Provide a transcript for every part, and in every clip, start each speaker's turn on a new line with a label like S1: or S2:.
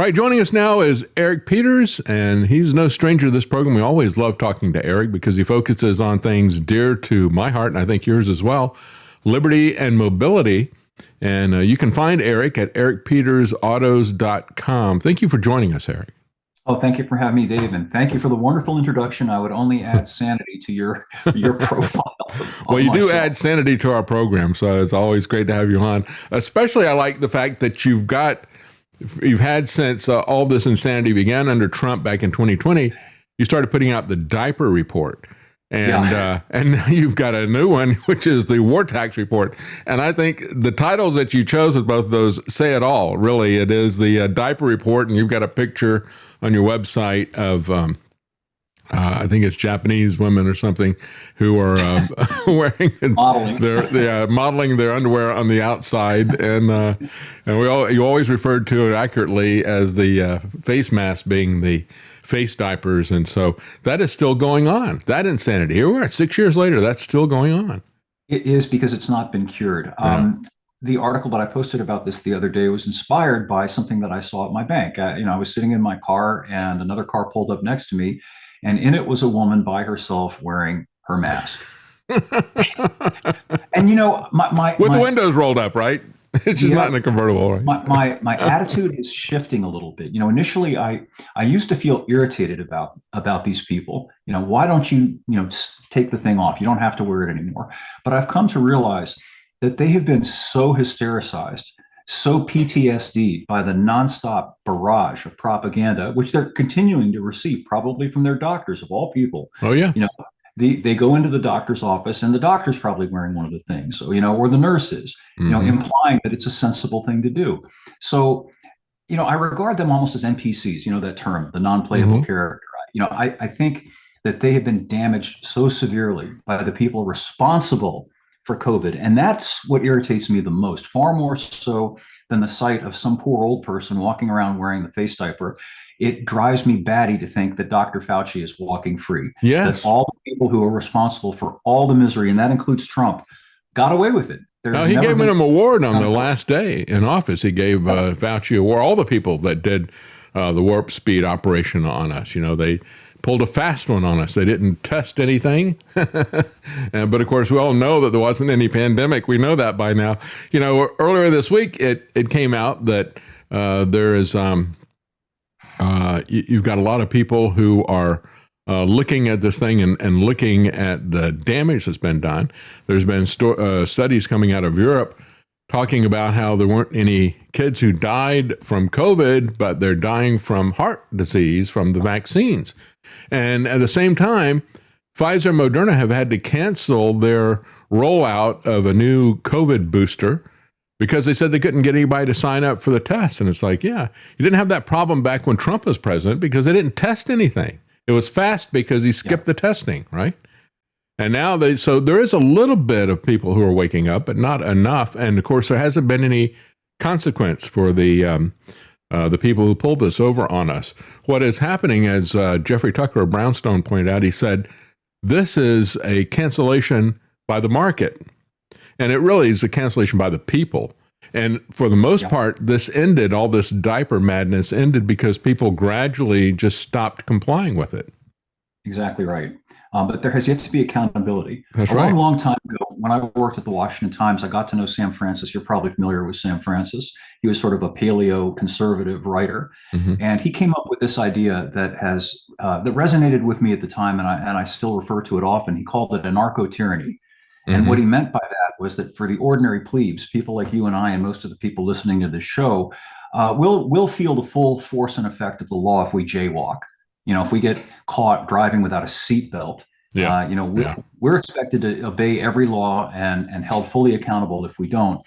S1: Right, joining us now is Eric Peters, and he's no stranger to this program. We always love talking to Eric because he focuses on things dear to my heart, and I think yours as well, liberty and mobility. And you can find Eric at ericpetersautos.com. Thank you for joining us, Eric.
S2: Oh, thank you for having me, Dave, and thank you for the wonderful introduction. I would only add sanity to your profile.
S1: Well, you do add sanity to our program, so it's always great to have you on. Especially, I like the fact that you've had since all this insanity began under Trump back in 2020, you started putting out the diaper report. And now you've got a new one, which is the war tax report. And I think the titles that you chose with both of those say it all. Really, it is the diaper report, and you've got a picture on your website of, I think it's Japanese women or something who are wearing modeling their underwear on the outside, and you always referred to it accurately as the face mask being the face diapers, and so that is still going on. That insanity. Here we are, 6 years later. That's still going on.
S2: It is, because it's not been cured. The article that I posted about this the other day was inspired by something that I saw at my bank. I was sitting in my car, and another car pulled up next to me, and in it was a woman by herself wearing her mask. And
S1: with the windows rolled up, right? It's just not in a convertible, right?
S2: My attitude is shifting a little bit. Initially I used to feel irritated about these people. Why don't you take the thing off? You don't have to wear it anymore. But I've come to realize that they have been so hystericized, so PTSD'd by the nonstop barrage of propaganda, which they're continuing to receive, probably from their doctors of all people.
S1: Oh yeah.
S2: They go into the doctor's office, and the doctor's probably wearing one of the things, or the nurses, implying that it's a sensible thing to do. So, I regard them almost as NPCs, that term, the non-playable character. I think that they have been damaged so severely by the people responsible for COVID. And that's what irritates me the most, far more so than the sight of some poor old person walking around wearing the face diaper. It drives me batty to think that Dr. Fauci is walking free.
S1: Yes.
S2: That all the people who are responsible for all the misery, and that includes Trump, got away with it.
S1: He gave him an award on the last day in office. He gave Fauci award, all the people that did the warp speed operation on us. They pulled a fast one on us. They didn't test anything. But of course, we all know that there wasn't any pandemic. We know that by now. Earlier this week, it came out that there is, you've got a lot of people who are looking at this thing and looking at the damage that's been done. There's been studies coming out of Europe talking about how there weren't any kids who died from COVID, but they're dying from heart disease from the vaccines. And at the same time, Pfizer and Moderna have had to cancel their rollout of a new COVID booster because they said they couldn't get anybody to sign up for the test. And it's like, yeah, you didn't have that problem back when Trump was president because they didn't test anything. It was fast because he skipped the testing, right? And now so there is a little bit of people who are waking up, but not enough. And of course, there hasn't been any consequence for the people who pulled this over on us. What is happening, as Jeffrey Tucker of Brownstone pointed out, he said, this is a cancellation by the market. And it really is a cancellation by the people. And for the most part, all this diaper madness ended because people gradually just stopped complying with it.
S2: Exactly right. But there has yet to be accountability.
S1: That's
S2: a
S1: right.
S2: long time ago, when I worked at the Washington Times, I got to know Sam Francis. You're probably familiar with Sam Francis. He was sort of a paleo conservative writer. And he came up with this idea that resonated with me at the time, and I still refer to it often. He called it anarcho-tyranny. And what he meant by that was that for the ordinary plebes, people like you and I and most of the people listening to this show, we'll feel the full force and effect of the law if we jaywalk. If we get caught driving without a seatbelt, we're expected to obey every law and held fully accountable if we don't.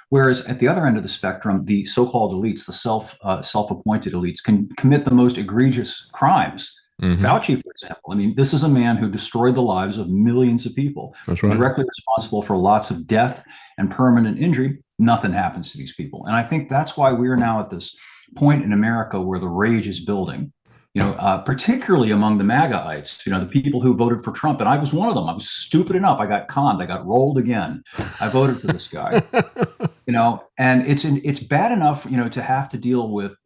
S2: Whereas at the other end of the spectrum, the so-called elites, the self-appointed elites, can commit the most egregious crimes. Fauci, for example, this is a man who destroyed the lives of millions of people.
S1: That's right.
S2: Directly responsible for lots of death and permanent injury. Nothing happens to these people. And I think that's why we're now at this point in America where the rage is building. Particularly among the MAGAites, the people who voted for Trump. And I was one of them. I was stupid enough. I got conned. I got rolled again. I voted for this guy. And it's bad enough, to have to deal with,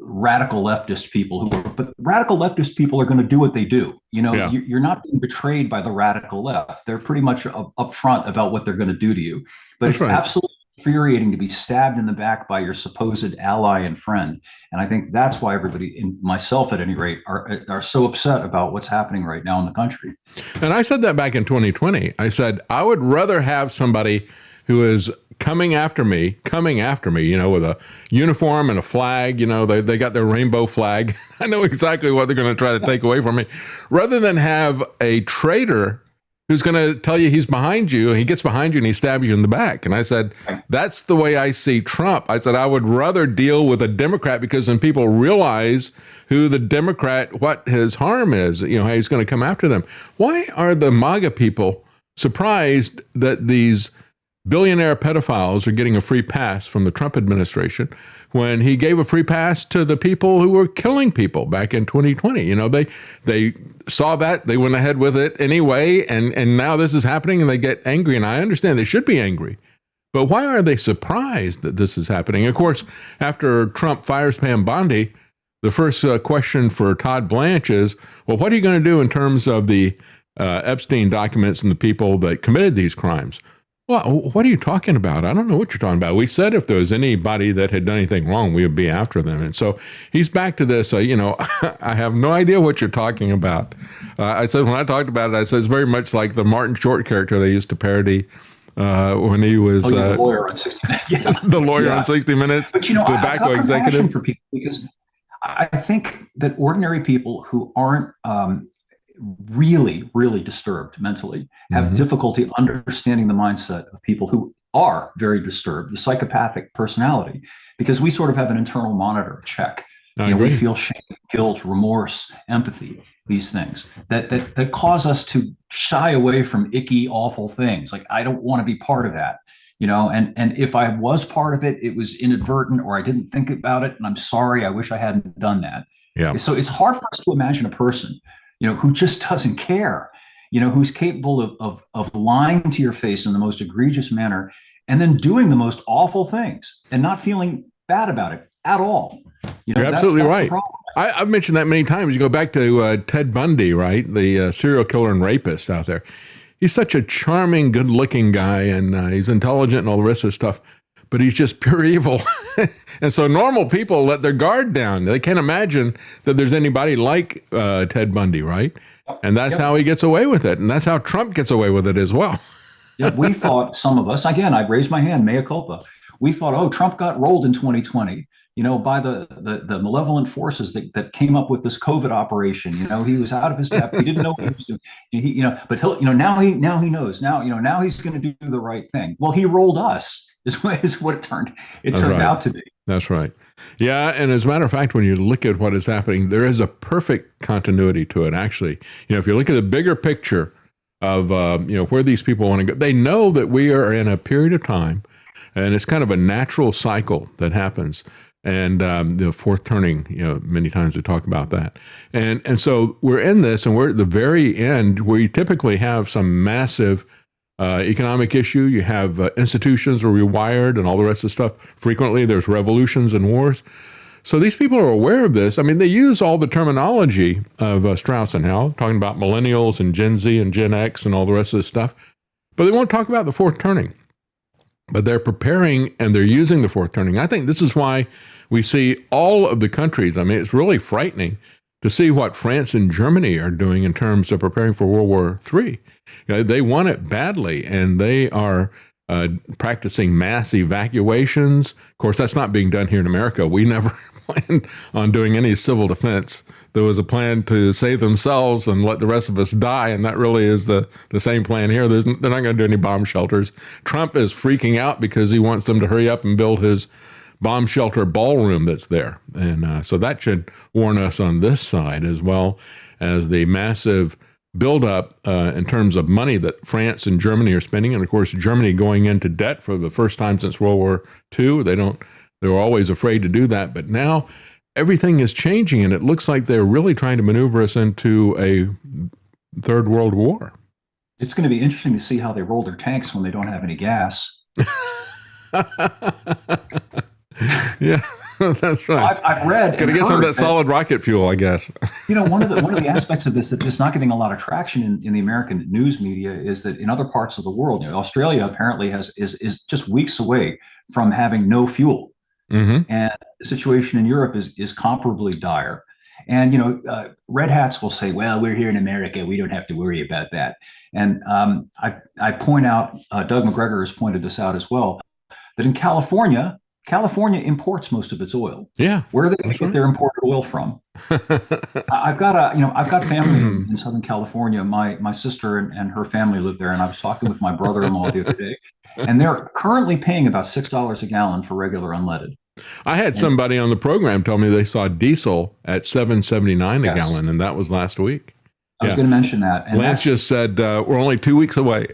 S2: radical leftist people but radical leftist people are going to do what they do.
S1: Yeah,
S2: You're not being betrayed by the radical left. They're pretty much upfront about what they're going to do to you. But
S1: that's
S2: it's
S1: right.
S2: absolutely infuriating to be stabbed in the back by your supposed ally and friend. And I think that's why everybody, and myself at any rate, are so upset about what's happening right now in the country.
S1: And I said that back in 2020. I said, I would rather have somebody who is coming after me, with a uniform and a flag. They got their rainbow flag. I know exactly what they're going to try to take away from me, rather than have a traitor who's going to tell you he's behind you, and he gets behind you and he stabs you in the back. And I said, that's the way I see Trump. I said, I would rather deal with a Democrat, because then people realize who the Democrat, what his harm is, how he's going to come after them. Why are the MAGA people surprised that these billionaire pedophiles are getting a free pass from the Trump administration when he gave a free pass to the people who were killing people back in 2020? They saw that, they went ahead with it anyway, and now this is happening and they get angry. And I understand they should be angry, but why are they surprised that this is happening? Of course, after Trump fires Pam Bondi, the first question for Todd Blanche is, well, what are you going to do in terms of the Epstein documents and the people that committed these crimes? Well, what are you talking about? I don't know what you're talking about. We said if there was anybody that had done anything wrong, we would be after them. And so he's back to this, I have no idea what you're talking about. I said, when I talked about it, I said, it's very much like the Martin Short character they used to parody when he was
S2: the lawyer on 60 Minutes. Yeah.
S1: The lawyer on 60 Minutes,
S2: but,
S1: tobacco executive.
S2: For people, because I think that ordinary people who aren't really, really disturbed mentally have difficulty understanding the mindset of people who are very disturbed, the psychopathic personality, because we sort of have an internal monitor check. We feel shame, guilt, remorse, empathy, these things that cause us to shy away from icky, awful things. Like, I don't want to be part of that. And if I was part of it, it was inadvertent, or I didn't think about it, and I'm sorry, I wish I hadn't done that.
S1: Yeah.
S2: So it's hard for us to imagine a person who just doesn't care, who's capable of lying to your face in the most egregious manner, and then doing the most awful things and not feeling bad about it at all.
S1: You're absolutely right. I've mentioned that many times. You go back to Ted Bundy, right? The serial killer and rapist out there. He's such a charming, good-looking guy, and he's intelligent and all the rest of this stuff, but he's just pure evil. And so normal people let their guard down. They can't imagine that there's anybody like Ted Bundy, right? And that's how he gets away with it. And that's how Trump gets away with it as well.
S2: We thought, some of us, again, I raised my hand, mea culpa. We thought, Trump got rolled in 2020, by the malevolent forces that came up with this COVID operation. He was out of his depth. He didn't know what he was doing. But now he knows. Now he's going to do the right thing. Well, he rolled us. Is what it turned out to be. That's right.
S1: Yeah, and as a matter of fact, when you look at what is happening, there is a perfect continuity to it, actually. If you look at the bigger picture of where these people want to go, they know that we are in a period of time, and it's kind of a natural cycle that happens. And the fourth turning, many times we talk about that. And so we're in this, and we're at the very end where you typically have some massive economic issue. You have institutions are rewired and all the rest of the stuff. Frequently, there's revolutions and wars. So these people are aware of this. I mean, they use all the terminology of Strauss and Howell, talking about millennials and Gen Z and Gen X and all the rest of this stuff. But they won't talk about the fourth turning. But they're preparing and they're using the fourth turning. I think this is why we see all of the countries. I mean, it's really frightening to see what France and Germany are doing in terms of preparing for World War III. They want it badly, and they are practicing mass evacuations. Of course, that's not being done here in America. We never planned on doing any civil defense. There was a plan to save themselves and let the rest of us die, and that really is the same plan here. They're not going to do any bomb shelters. Trump is freaking out because he wants them to hurry up and build his bomb shelter ballroom that's there. And so that should warn us on this side, as well as the massive buildup in terms of money that France and Germany are spending. And of course, Germany going into debt for the first time since World War II. They were always afraid to do that. But now everything is changing, and it looks like they're really trying to maneuver us into a third world war.
S2: It's going to be interesting to see how they roll their tanks when they don't have any gas.
S1: Yeah, that's right.
S2: I've read.
S1: Got to get some of that solid rocket fuel, I guess.
S2: One of the aspects of this that is not getting a lot of traction in the American news media is that in other parts of the world, Australia apparently is just weeks away from having no fuel, and the situation in Europe is comparably dire. And red hats will say, "Well, we're here in America; we don't have to worry about that." And I point out, Doug McGregor has pointed this out as well, that in California imports most of its oil.
S1: Yeah,
S2: where are they going to get their imported oil from? I've got family in Southern California. My sister and her family live there, and I was talking with my brother-in-law the other day, and they're currently paying about $6 a gallon for regular unleaded.
S1: I had somebody on the program tell me they saw diesel at $7.79 a gallon, and that was last week.
S2: I was going to mention that. And
S1: Lance just said we're only 2 weeks away.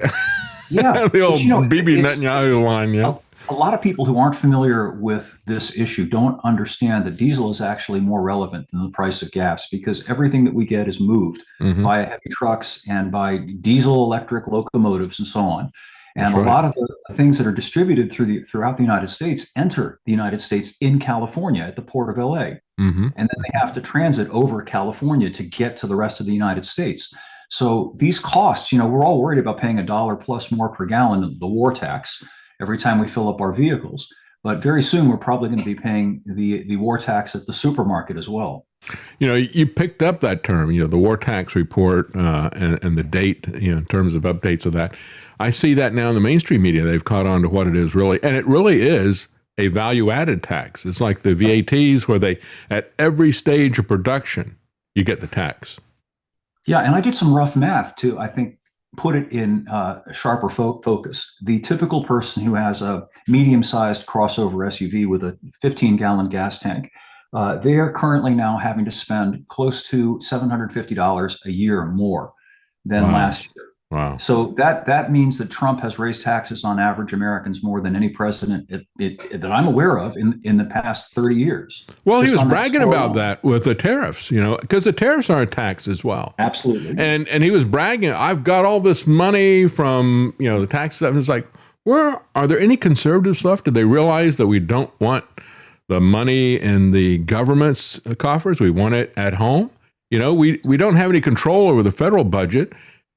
S2: Yeah,
S1: the old Bibi Netanyahu line. Yeah.
S2: A lot of people who aren't familiar with this issue don't understand that diesel is actually more relevant than the price of gas, because everything that we get is moved by heavy trucks and by diesel electric locomotives and so on. And a lot of the things that are distributed throughout the United States enter the United States in California at the port of LA. And then they have to transit over California to get to the rest of the United States. So these costs, we're all worried about paying $1 plus more per gallon, the war tax, every time we fill up our vehicles. But very soon, we're probably going to be paying the war tax at the supermarket as well.
S1: You picked up that term, the war tax report and the date, in terms of updates of that. I see that now in the mainstream media. They've caught on to what it is really. And it really is a value-added tax. It's like the VATs where at every stage of production, you get the tax. Yeah,
S2: and I did some rough math to, I think, put it in sharper focus. The typical person who has a medium-sized crossover SUV with a 15-gallon gas tank, they are currently now having to spend close to $750 a year more than last year.
S1: Wow.
S2: So that means that Trump has raised taxes on average Americans more than any president that I'm aware of in the past 30 years.
S1: Well, he was bragging about that with the tariffs, because the tariffs are a tax as well.
S2: Absolutely.
S1: And he was bragging, I've got all this money from, the tax stuff. And it's like, are there any conservatives left? Do they realize that we don't want the money in the government's coffers? We want it at home. We don't have any control over the federal budget.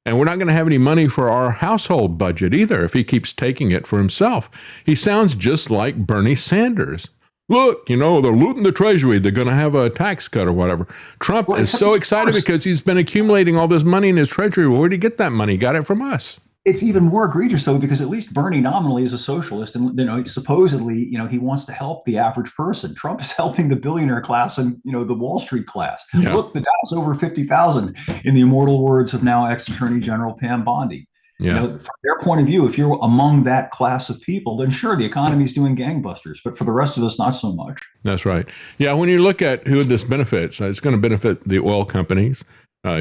S1: And we're not going to have any money for our household budget either if he keeps taking it for himself. He sounds just like Bernie Sanders. Look, they're looting the treasury. They're going to have a tax cut or whatever. Trump is so excited because he's been accumulating all this money in his treasury. Well, where did he get that money? He got it from us.
S2: It's even more egregious, though, because at least Bernie nominally is a socialist, and supposedly, he wants to help the average person. Trump is helping the billionaire class and the Wall Street class. Yeah. Look, the Dow's over 50,000, in the immortal words of now ex-Attorney General Pam Bondi.
S1: Yeah.
S2: From their point of view, if you're among that class of people, then sure, the economy's doing gangbusters, but for the rest of us, not so much.
S1: That's right. Yeah, when you look at who this benefits, it's going to benefit the oil companies,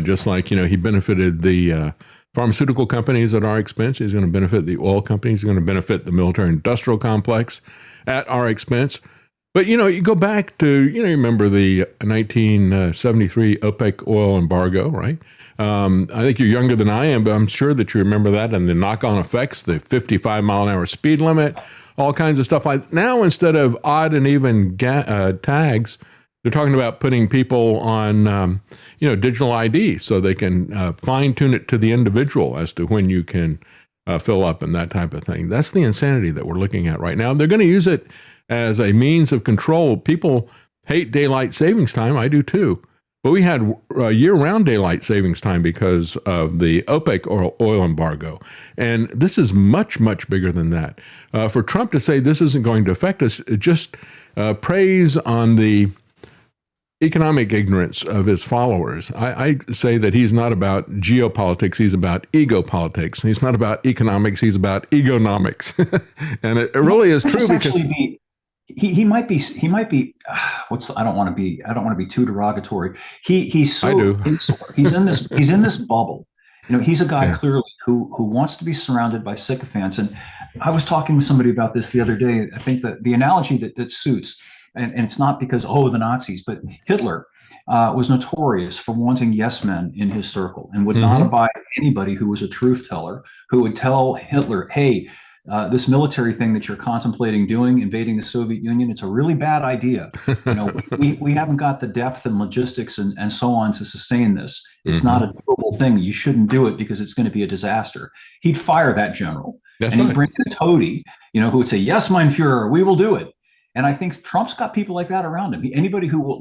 S1: just like he benefited the pharmaceutical companies at our expense. He's going to benefit the oil companies. He's going to benefit the military industrial complex at our expense. But, you go back to, you remember the 1973 OPEC oil embargo, right? I think you're younger than I am, but I'm sure that you remember that and the knock-on effects, the 55-mile-an-hour speed limit, all kinds of stuff. Now, instead of odd and even tags, they're talking about putting people on, digital ID so they can fine tune it to the individual as to when you can fill up and that type of thing. That's the insanity that we're looking at right now. They're going to use it as a means of control. People hate daylight savings time. I do too. But we had year-round daylight savings time because of the OPEC oil embargo. And this is much, much bigger than that. For Trump to say this isn't going to affect us, it just preys on the economic ignorance of his followers. I say that he's not about geopolitics, he's about ego politics. He's not about economics, he's about egonomics. And it really is true because
S2: he might be I don't want to be too derogatory. He's so insular. He's in this bubble. He's a guy clearly who wants to be surrounded by sycophants. And I was talking with somebody about this the other day. I think that the analogy that suits, and it's not because, the Nazis, but Hitler was notorious for wanting yes men in his circle and would not abide anybody who was a truth teller, who would tell Hitler, hey, this military thing that you're contemplating doing, invading the Soviet Union, it's a really bad idea. We haven't got the depth and logistics and so on to sustain this. It's not a doable thing. You shouldn't do it because it's going to be a disaster. He'd fire that general.
S1: That's
S2: and
S1: right.
S2: he'd bring in a toady, who would say, yes, mein Führer, we will do it. And I think Trump's got people like that around him. Anybody who will,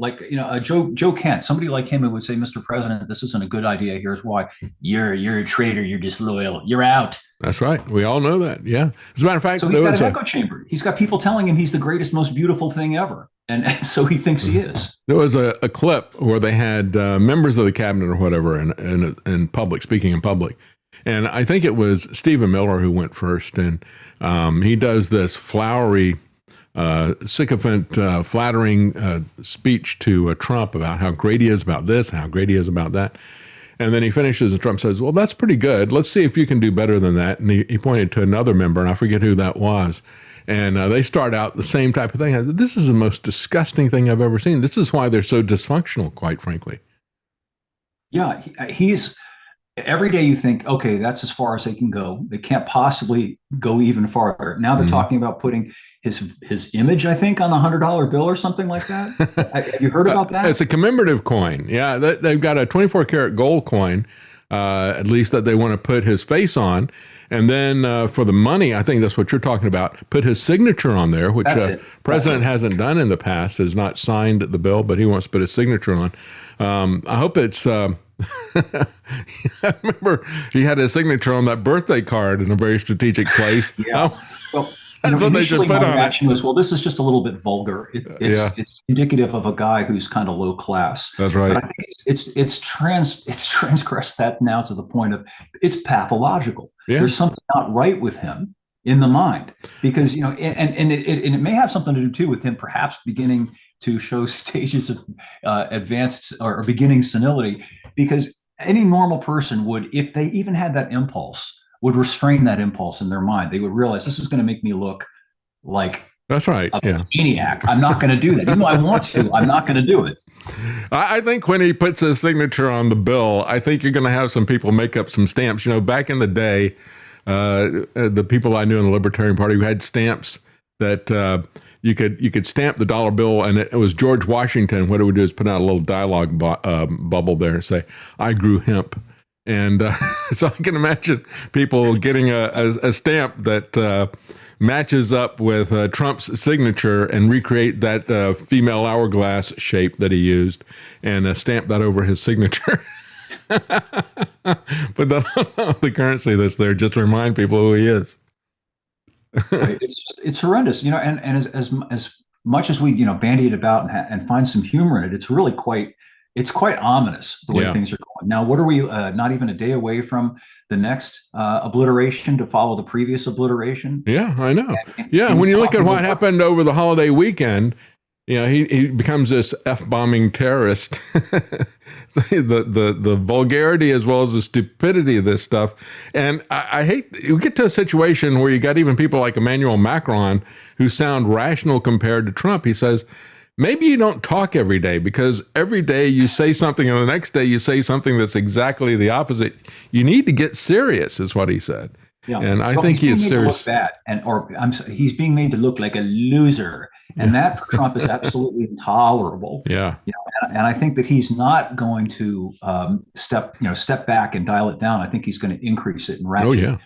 S2: Joe Kent, somebody like him who would say, Mr. President, this isn't a good idea. Here's why. You're a traitor. You're disloyal. You're out.
S1: That's right. We all know that. Yeah. As a matter of fact,
S2: so he's got an echo chamber. He's got people telling him he's the greatest, most beautiful thing ever. And so he thinks he is.
S1: There was a clip where they had members of the cabinet or whatever in public, speaking in public. And I think it was Stephen Miller who went first. And he does this flowery, sycophant, flattering speech to Trump about how great he is about this, how great he is about that. And then he finishes and Trump says, well, that's pretty good. Let's see if you can do better than that. And he pointed to another member, and I forget who that was. And they start out the same type of thing. I said, this is the most disgusting thing I've ever seen. This is why they're so dysfunctional, quite frankly.
S2: Yeah, he's... Every day you think, okay, that's as far as they can go. They can't possibly go even farther. Now they're talking about putting his image, I think, on the $100 bill or something like that. Have you heard about that?
S1: It's a commemorative coin. Yeah, they've got a 24-karat gold coin, at least that they want to put his face on. And then for the money, I think that's what you're talking about, put his signature on there, which President hasn't done in the past, has not signed the bill, but he wants to put his signature on. I hope it's... I remember he had his signature on that birthday card in a very strategic place.
S2: Yeah. Well,
S1: that's what they should put on it.
S2: Reaction was, well, this is just a little bit vulgar. It's indicative of a guy who's kind of low class.
S1: That's right.
S2: But I think it's transgressed that now to the point of it's pathological. Yeah. There's something not right with him in the mind because and it may have something to do too with him perhaps beginning to show stages of advanced or beginning senility, because any normal person would, if they even had that impulse, would restrain that impulse in their mind. They would realize this is going to make me look like
S1: that's right,
S2: a maniac. I'm not going to do that. Even though I want to, I'm not going to do it.
S1: I think when he puts his signature on the bill, I think you're going to have some people make up some stamps. Back in the day, the people I knew in the Libertarian Party who had stamps that you could stamp the dollar bill, and it was George Washington. What it would do is put out a little dialogue bubble there and say, I grew hemp. And so I can imagine people getting a stamp that matches up with Trump's signature and recreate that female hourglass shape that he used and stamp that over his signature. But the currency that's there just to remind people who he is.
S2: It's horrendous, and as much as we bandy it about and find some humor in it, it's really quite ominous the way things are going. Now, what are we not even a day away from the next obliteration to follow the previous obliteration? Yeah,
S1: I know. And when you look at what happened over the holiday weekend, he becomes this F-bombing terrorist. the vulgarity as well as the stupidity of this stuff. And I hate, we get to a situation where you got even people like Emmanuel Macron who sound rational compared to Trump. He says, maybe you don't talk every day because every day you say something and the next day you say something that's exactly the opposite. You need to get serious, is what he said. Yeah. And I think he is serious.
S2: He's being made to look like a loser. And that for Trump is absolutely intolerable.
S1: Yeah.
S2: And I think that he's not going to step back and dial it down. I think he's going to increase it and ratchet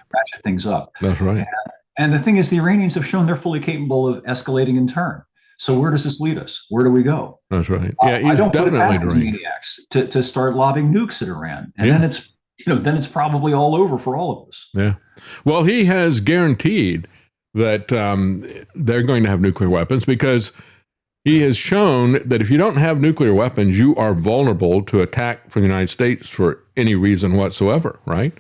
S2: things up.
S1: That's right.
S2: And the thing is, the Iranians have shown they're fully capable of escalating in turn. So where does this lead us? Where do we go?
S1: That's right. Yeah, he's definitely
S2: maniacs to start lobbing nukes at Iran. And then it's probably all over for all of us.
S1: Yeah. Well, he has guaranteed that they're going to have nuclear weapons because he has shown that if you don't have nuclear weapons, you are vulnerable to attack from the United States for any reason whatsoever, right?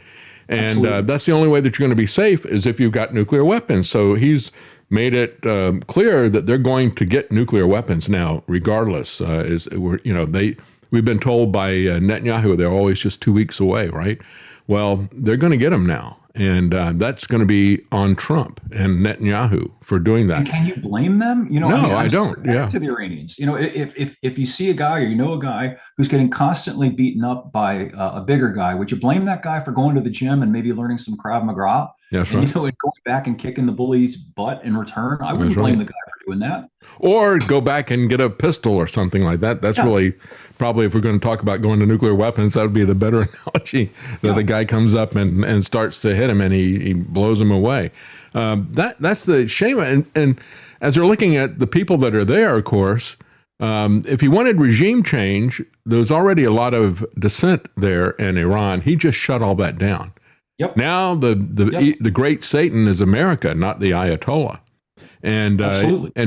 S1: And that's the only way that you're going to be safe is if you've got nuclear weapons. So he's made it clear that they're going to get nuclear weapons now, regardless. We've been told by Netanyahu they're always just 2 weeks away, right? Well, they're going to get them now. And that's going to be on Trump and Netanyahu for doing that.
S2: And can you blame them?
S1: No, I don't. Yeah.
S2: To the Iranians, if you see a guy or a guy who's getting constantly beaten up by a bigger guy, would you blame that guy for going to the gym and maybe learning some Krav Maga?
S1: That's
S2: and,
S1: right.
S2: And going back and kicking the bully's butt in return? I wouldn't blame the guy for doing that.
S1: Or go back and get a pistol or something like that. That's really probably, if we're going to talk about going to nuclear weapons, that would be the better analogy. That the guy comes up and starts to hit him and he blows him away. That's the shame. And as we're looking at the people that are there, of course, if he wanted regime change, there was already a lot of dissent there in Iran. He just shut all that down.
S2: Yep.
S1: Now the great Satan is America, not the Ayatollah. And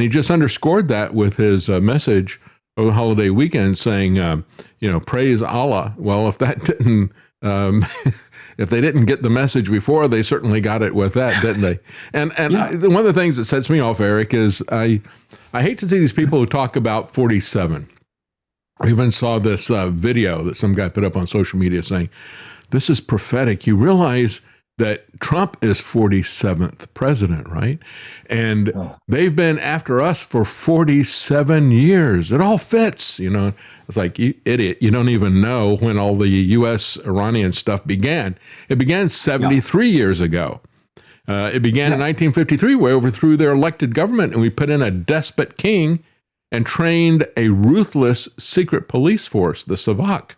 S1: he just underscored that with his message over the holiday weekend, saying, praise Allah. Well, if that didn't, if they didn't get the message before, they certainly got it with that, didn't they? And one of the things that sets me off, Eric, is I hate to see these people who talk about 47. I even saw this video that some guy put up on social media saying, this is prophetic. You realize that Trump is 47th president, right? And they've been after us for 47 years. It all fits, It's like, you idiot, you don't even know when all the U.S.-Iranian stuff began. It began 73 years ago. It began in 1953, where we overthrew their elected government, and we put in a despot king and trained a ruthless secret police force, the Savak.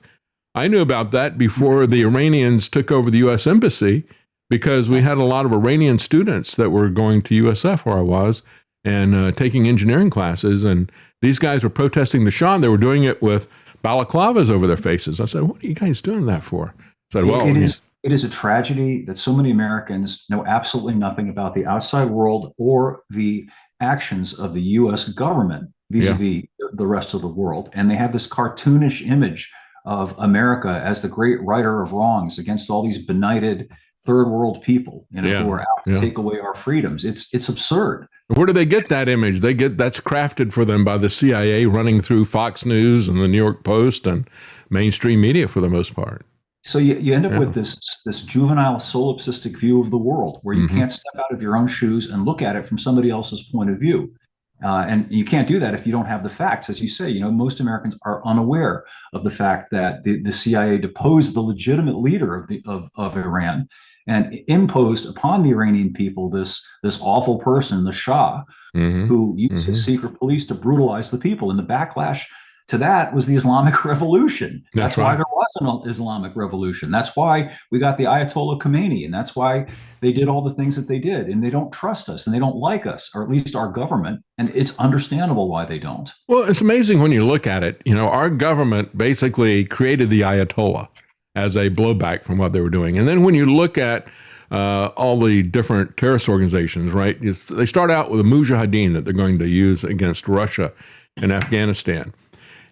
S1: I knew about that before the Iranians took over the U.S. Embassy, because we had a lot of Iranian students that were going to USF, where I was, and taking engineering classes. And these guys were protesting the Shah, and they were doing it with balaclavas over their faces. I said, what are you guys doing that for? I said, well,
S2: it is a tragedy that so many Americans know absolutely nothing about the outside world or the actions of the U.S. government vis-a-vis the rest of the world. And they have this cartoonish image of America as the great righter of wrongs against all these benighted third world people, who are out to take away our freedoms. It's absurd.
S1: Where do they get that image? That's crafted for them by the CIA, running through Fox News and the New York Post and mainstream media for the most part.
S2: So you end up with this juvenile solipsistic view of the world, where you can't step out of your own shoes and look at it from somebody else's point of view. And you can't do that if you don't have the facts. As you say, most Americans are unaware of the fact that the CIA deposed the legitimate leader of Iran and imposed upon the Iranian people this awful person, the Shah, who used his secret police to brutalize the people. And the backlash to that was the Islamic Revolution. That's why there was an Islamic Revolution. That's why we got the Ayatollah Khomeini, and that's why they did all the things that they did. And they don't trust us, and they don't like us, or at least our government. And it's understandable why they don't.
S1: Well, it's amazing when you look at it. Our government basically created the Ayatollah as a blowback from what they were doing. And then when you look at all the different terrorist organizations, right, they start out with a mujahideen that they're going to use against Russia and Afghanistan.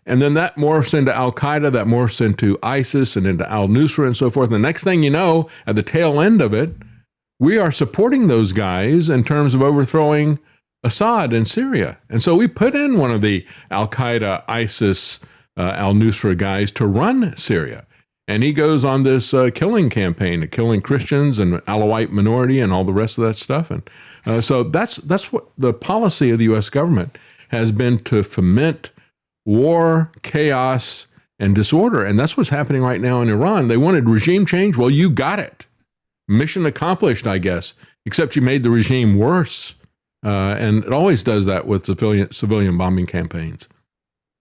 S1: And then that morphs into Al-Qaeda, that morphs into ISIS and into al-Nusra and so forth. And the next thing you know, at the tail end of it, we are supporting those guys in terms of overthrowing Assad in Syria. And so we put in one of the Al-Qaeda, ISIS, al-Nusra guys to run Syria. And he goes on this killing campaign, killing Christians and Alawite minority and all the rest of that stuff. And so that's what the policy of the U.S. government has been, to foment war, chaos, and disorder. And that's what's happening right now in Iran. They wanted regime change. Well, you got it. Mission accomplished, I guess, except you made the regime worse. And it always does that with civilian bombing campaigns.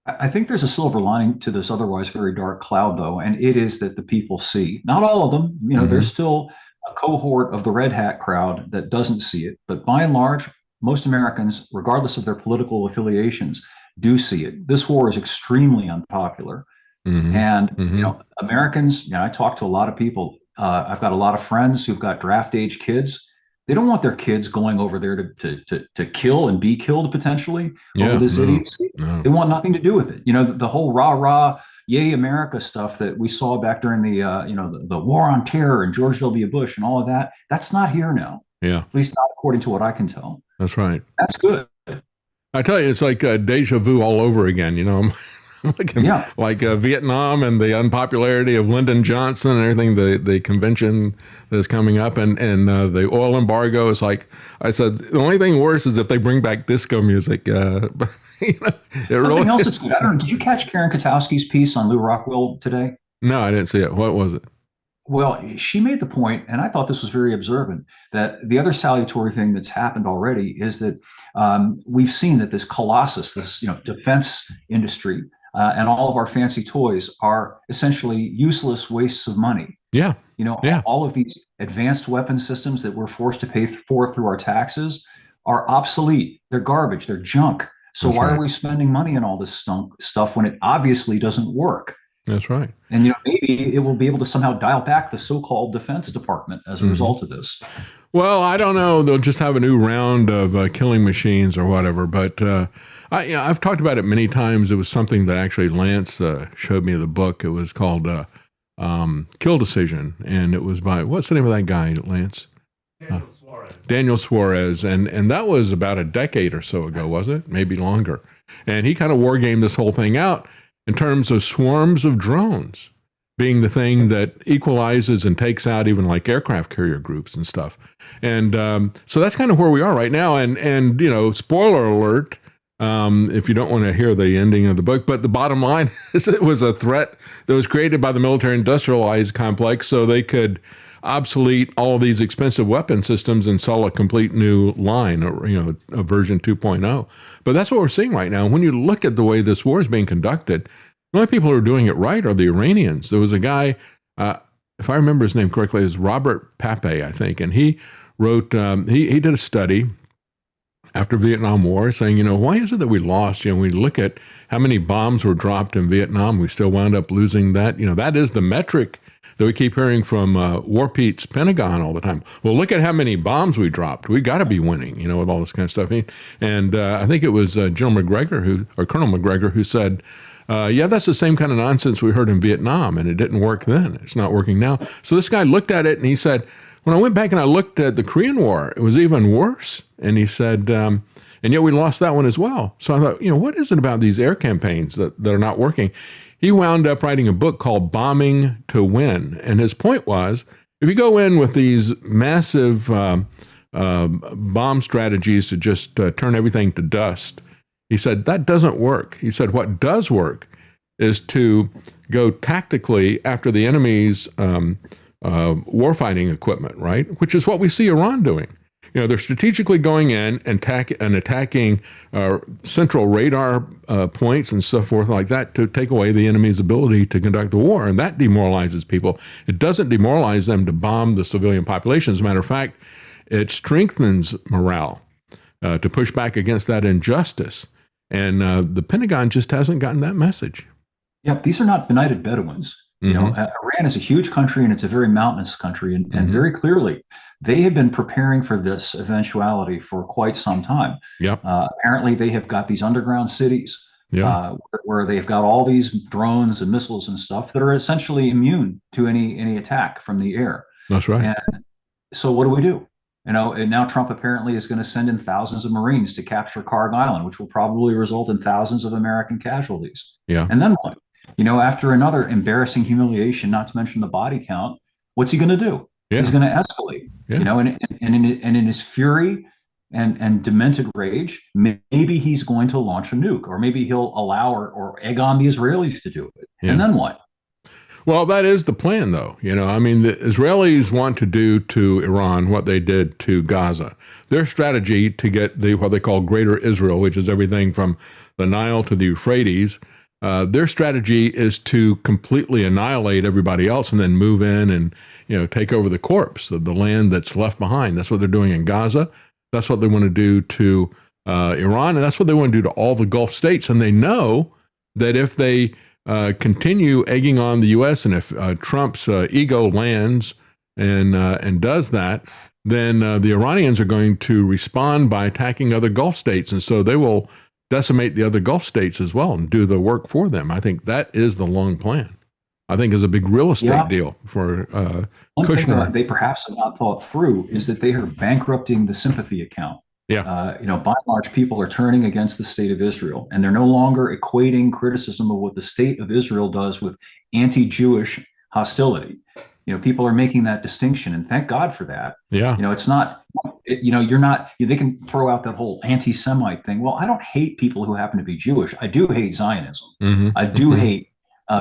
S2: I think there's a silver lining to this otherwise very dark cloud, though, and it is that the people see. Not all of them. There's still a cohort of the red hat crowd that doesn't see it. But by and large, most Americans, regardless of their political affiliations, do see it. This war is extremely unpopular. And, Americans, I talk to a lot of people. I've got a lot of friends who've got draft age kids. They don't want their kids going over there to kill and be killed potentially over this idiocy. No. They want nothing to do with it. The whole rah, yay America stuff that we saw back during the war on terror and George W. Bush and all of that. That's not here now.
S1: Yeah.
S2: At least not according to what I can tell.
S1: That's right.
S2: That's good.
S1: I tell you, it's like deja vu all over again. like Vietnam and the unpopularity of Lyndon Johnson and everything, the convention that's coming up, and the oil embargo is like, I said, the only thing worse is if they bring back disco music. But,
S2: Something else that's good. I don't know, did you catch Karen Katowski's piece on Lou Rockwell today?
S1: No, I didn't see it. What was it?
S2: Well, she made the point, and I thought this was very observant, that the other salutary thing that's happened already is that we've seen that this colossus, this defense industry, and all of our fancy toys are essentially useless wastes of money.
S1: Yeah.
S2: All of these advanced weapon systems that we're forced to pay for through our taxes are obsolete. They're garbage. They're junk. So why are we spending money on all this stuff when it obviously doesn't work?
S1: That's right.
S2: And maybe it will be able to somehow dial back the so-called Defense Department as a result of this.
S1: Well, I don't know. They'll just have a new round of killing machines or whatever. But I've talked about it many times. It was something that actually Lance showed me the book. It was called Kill Decision, and it was by, what's the name of that guy, Lance? Daniel Suarez. And that was about a decade or so ago, was it? Maybe longer. And he kind of wargamed this whole thing out in terms of swarms of drones being the thing that equalizes and takes out even like aircraft carrier groups and stuff. And so that's kind of where we are right now. And spoiler alert, if you don't want to hear the ending of the book, but the bottom line is it was a threat that was created by the military industrialized complex so they could obsolete all of these expensive weapon systems and sell a complete new line, or a version 2.0. But that's what we're seeing right now. When you look at the way this war is being conducted, the only people who are doing it right are the Iranians. There was a guy, if I remember his name correctly, is Robert Pape, I think, and he wrote, he did a study after Vietnam War saying, why is it that we lost? We look at how many bombs were dropped in Vietnam. We still wound up losing that. That is the metric that we keep hearing from War Pete's Pentagon all the time. Well, look at how many bombs we dropped. We got to be winning, with all this kind of stuff. And I think it was Colonel McGregor who said, that's the same kind of nonsense we heard in Vietnam, and it didn't work then. It's not working now. So this guy looked at it and he said, when I went back and I looked at the Korean War, it was even worse. And he said, and yet we lost that one as well. So I thought, what is it about these air campaigns that are not working? He wound up writing a book called Bombing to Win. And his point was, if you go in with these massive bomb strategies to just turn everything to dust, he said, that doesn't work. He said, what does work is to go tactically after the enemy's warfighting equipment, right? Which is what we see Iran doing. They're strategically going in and attacking central radar points and so forth like that to take away the enemy's ability to conduct the war. And that demoralizes people. It doesn't demoralize them to bomb the civilian population. As a matter of fact, it strengthens morale to push back against that injustice. And the Pentagon just hasn't gotten that message.
S2: Yep, these are not benighted Bedouins. Iran is a huge country and it's a very mountainous country. And very clearly, they have been preparing for this eventuality for quite some time.
S1: Yep.
S2: Apparently, they have got these underground cities where they've got all these drones and missiles and stuff that are essentially immune to any attack from the air.
S1: That's right.
S2: And so what do? And now Trump apparently is going to send in thousands of Marines to capture Kharg Island, which will probably result in thousands of American casualties.
S1: Yeah.
S2: And then what? After another embarrassing humiliation, not to mention the body count, what's he going to do? Yeah. He's going to escalate. Yeah. And in his fury and demented rage, maybe he's going to launch a nuke, or maybe he'll allow or egg on the Israelis to do it. Yeah. And then what?
S1: Well, that is the plan, though. The Israelis want to do to Iran what they did to Gaza. Their strategy to get what they call Greater Israel, which is everything from the Nile to the Euphrates, their strategy is to completely annihilate everybody else and then move in and take over the corpse of the land that's left behind. That's what they're doing in Gaza. That's what they want to do to Iran, and that's what they want to do to all the Gulf states. And they know that if they continue egging on the U.S. and if Trump's ego lands and does that, then the Iranians are going to respond by attacking other Gulf states. And so they will decimate the other Gulf states as well and do the work for them. I think that is the long plan. I think is a big real estate deal for
S2: One
S1: Kushner.
S2: thing that they perhaps have not thought through is that they are bankrupting the sympathy account. By and large, people are turning against the state of Israel, and they're no longer equating criticism of what the state of Israel does with anti-Jewish hostility. People are making that distinction, and thank God for that.
S1: Yeah.
S2: It's not, you're not, they can throw out that whole anti-Semite thing. Well, I don't hate people who happen to be Jewish. I do hate Zionism. I do hate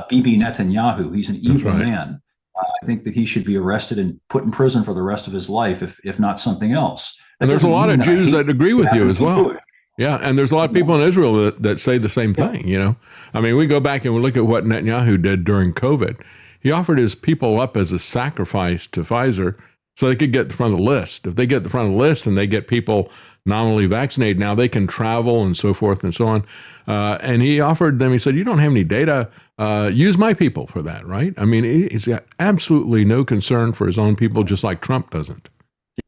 S2: Bibi Netanyahu. He's an evil man. I think that he should be arrested and put in prison for the rest of his life, if not something else.
S1: And there's a lot of Jews that agree with you as well. Yeah, and there's a lot of people in Israel that say the same thing, I mean, we go back and we look at what Netanyahu did during COVID. He offered his people up as a sacrifice to Pfizer so they could get the front of the list. If they get the front of the list and they get people nominally vaccinated, now they can travel and so forth and so on. And he offered them, he said, you don't have any data, use my people for that, right? I mean, he's got absolutely no concern for his own people, just like Trump doesn't.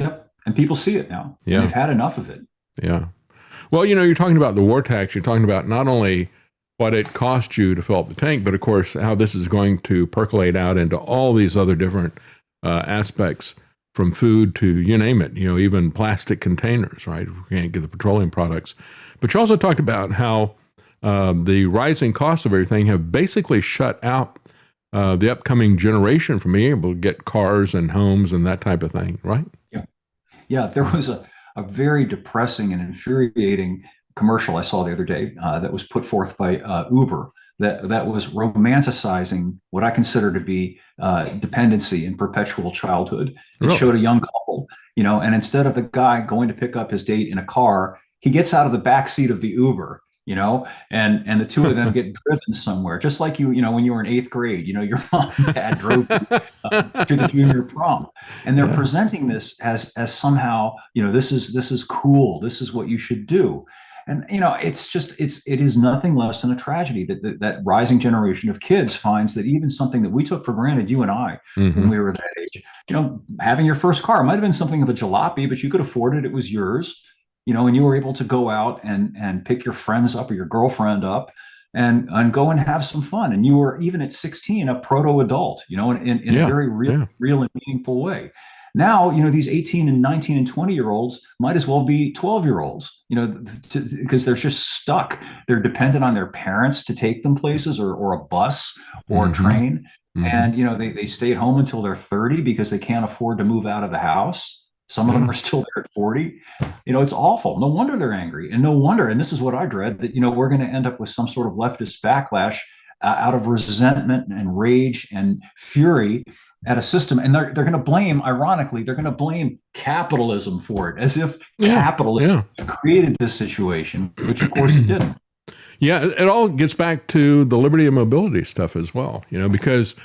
S2: Yep. And people see it now.
S1: Yeah.
S2: They've had enough of it.
S1: Yeah. Well, you're talking about the war tax. You're talking about not only what it cost you to fill up the tank, but of course, how this is going to percolate out into all these other different aspects, from food to you name it, even plastic containers, right? We can't get the petroleum products. But you also talked about how the rising costs of everything have basically shut out the upcoming generation from being able to get cars and homes and that type of thing, right?
S2: Yeah, there was a very depressing and infuriating commercial I saw the other day that was put forth by Uber that was romanticizing what I consider to be dependency and perpetual childhood. It showed a young couple, and instead of the guy going to pick up his date in a car, he gets out of the back seat of the Uber, and the two of them get driven somewhere, just like when you were in 8th grade, your mom and dad drove you to the junior prom, and they're presenting this as somehow, this is cool. This is what you should do. And, it is nothing less than a tragedy that rising generation of kids finds that even something that we took for granted, you and I, when we were that age, having your first car might have been something of a jalopy, but you could afford it. It was yours, and you were able to go out and pick your friends up or your girlfriend up and go and have some fun. And you were, even at 16, a proto-adult, in a very real and meaningful way. Now, these 18 and 19 and 20-year-olds might as well be 12-year-olds, because they're just stuck. They're dependent on their parents to take them places, or a bus or a train. And, they stay at home until they're 30 because they can't afford to move out of the house. Some of them are still there at 40. It's awful. No wonder they're angry. And no wonder, and this is what I dread, that, we're going to end up with some sort of leftist backlash out of resentment and rage and fury at a system. And they're going to blame, ironically, they're going to blame capitalism for it, as if capitalism created this situation, which of course it didn't.
S1: Yeah, it all gets back to the liberty of mobility stuff as well, because,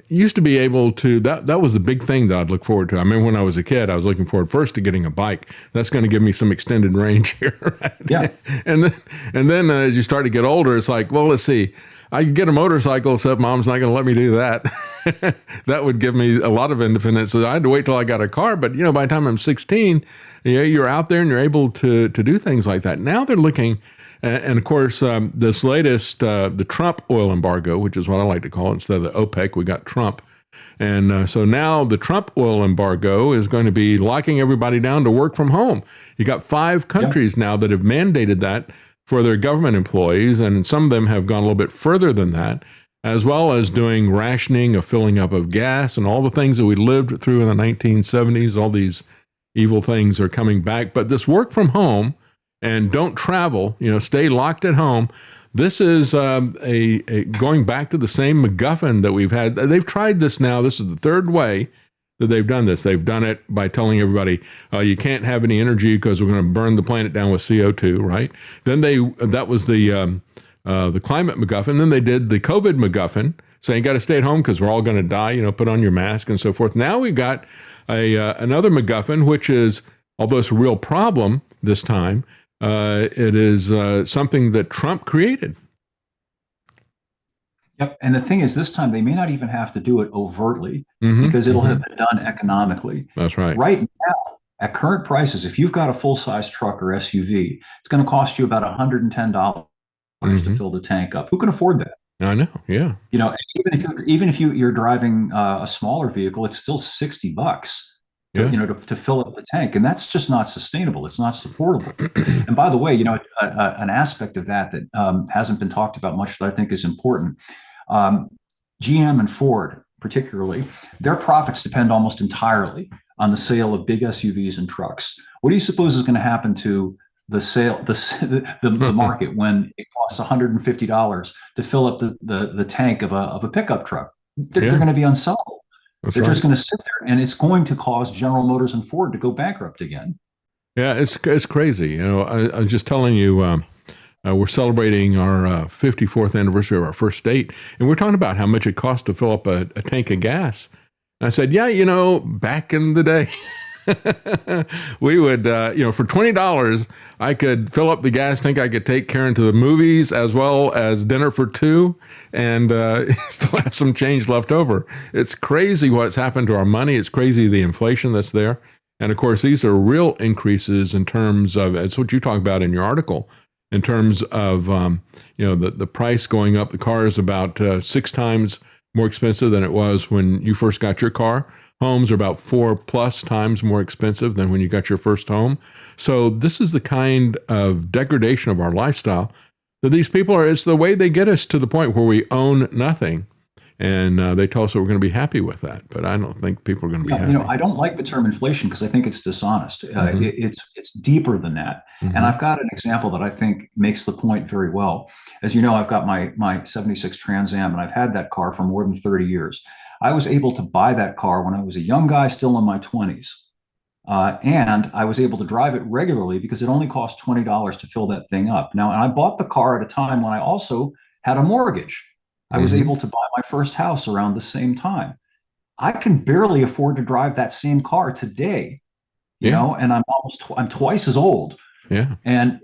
S1: used to be able to, that was the big thing that I'd look forward to. I remember when I was a kid, I was looking forward first to getting a bike. That's going to give me some extended range here. Right?
S2: Yeah.
S1: And then as you start to get older, it's like, well, let's see. I could get a motorcycle, except mom's not going to let me do that. That would give me a lot of independence. So I had to wait till I got a car. But, by the time I'm 16, you're out there and you're able to do things like that. Now they're looking, and of course, this latest, the Trump oil embargo, which is what I like to call it, instead of the OPEC, we got Trump. And so now the Trump oil embargo is going to be locking everybody down to work from home. You got 5 countries now that have mandated that for their government employees, and some of them have gone a little bit further than that, as well as doing rationing of filling up of gas and all the things that we lived through in the 1970s. All these evil things are coming back. But this work from home and don't travel, stay locked at home, this is a going back to the same MacGuffin that we've had. They've tried this now. This is the 3rd way that they've done this. They've done it by telling everybody, you can't have any energy because we're going to burn the planet down with CO2, right? Then that was the climate MacGuffin. Then they did the COVID MacGuffin, saying you got to stay at home because we're all going to die, put on your mask and so forth. Now we've got another MacGuffin, which is, although it's a real problem this time, it is something that Trump created.
S2: Yep. And the thing is, this time they may not even have to do it overtly because it'll have been done economically.
S1: That's right.
S2: Right now, at current prices, if you've got a full-size truck or SUV, it's going to cost you about $110 to fill the tank up. Who can afford that?
S1: I know. Yeah.
S2: Even if you're driving a smaller vehicle, it's still $60. to,
S1: Yeah.
S2: to fill up the tank. And that's just not sustainable. It's not supportable. And by the way, an aspect of that hasn't been talked about much that I think is important. GM and Ford, particularly, their profits depend almost entirely on the sale of big SUVs and trucks. What do you suppose is going to happen to the market when it costs $150 to fill up the tank of a pickup truck? They're going to be unsellable. They're just going to sit there, and it's going to cause General Motors and Ford to go bankrupt again.
S1: Yeah, it's crazy. I was just telling you, we're celebrating our 54th anniversary of our first date, and we're talking about how much it costs to fill up a tank of gas. And I said, yeah, back in the day, we would, for $20, I could fill up the gas tank. I could take Karen to the movies as well as dinner for two, and still have some change left over. It's crazy what's happened to our money. It's crazy the inflation that's there. And of course, these are real increases in terms of, it's what you talk about in your article, in terms of, the price going up. The car is about 6 times more expensive than it was when you first got your car. Homes are about 4+ times more expensive than when you got your first home. So this is the kind of degradation of our lifestyle that these people are. It's the way they get us to the point where we own nothing. And they tell us that we're going to be happy with that. But I don't think people are going to be happy.
S2: I don't like the term inflation because I think it's dishonest. It's deeper than that. And I've got an example that I think makes the point very well. As you know, I've got my 76 Trans Am, and I've had that car for more than 30 years. I was able to buy that car when I was a young guy still in my 20s. And I was able to drive it regularly because it only cost $20 to fill that thing up. Now, and I bought the car at a time when I also had a mortgage. I was able to buy my first house around the same time. I can barely afford to drive that same car today, and I'm twice as old.
S1: Yeah.
S2: And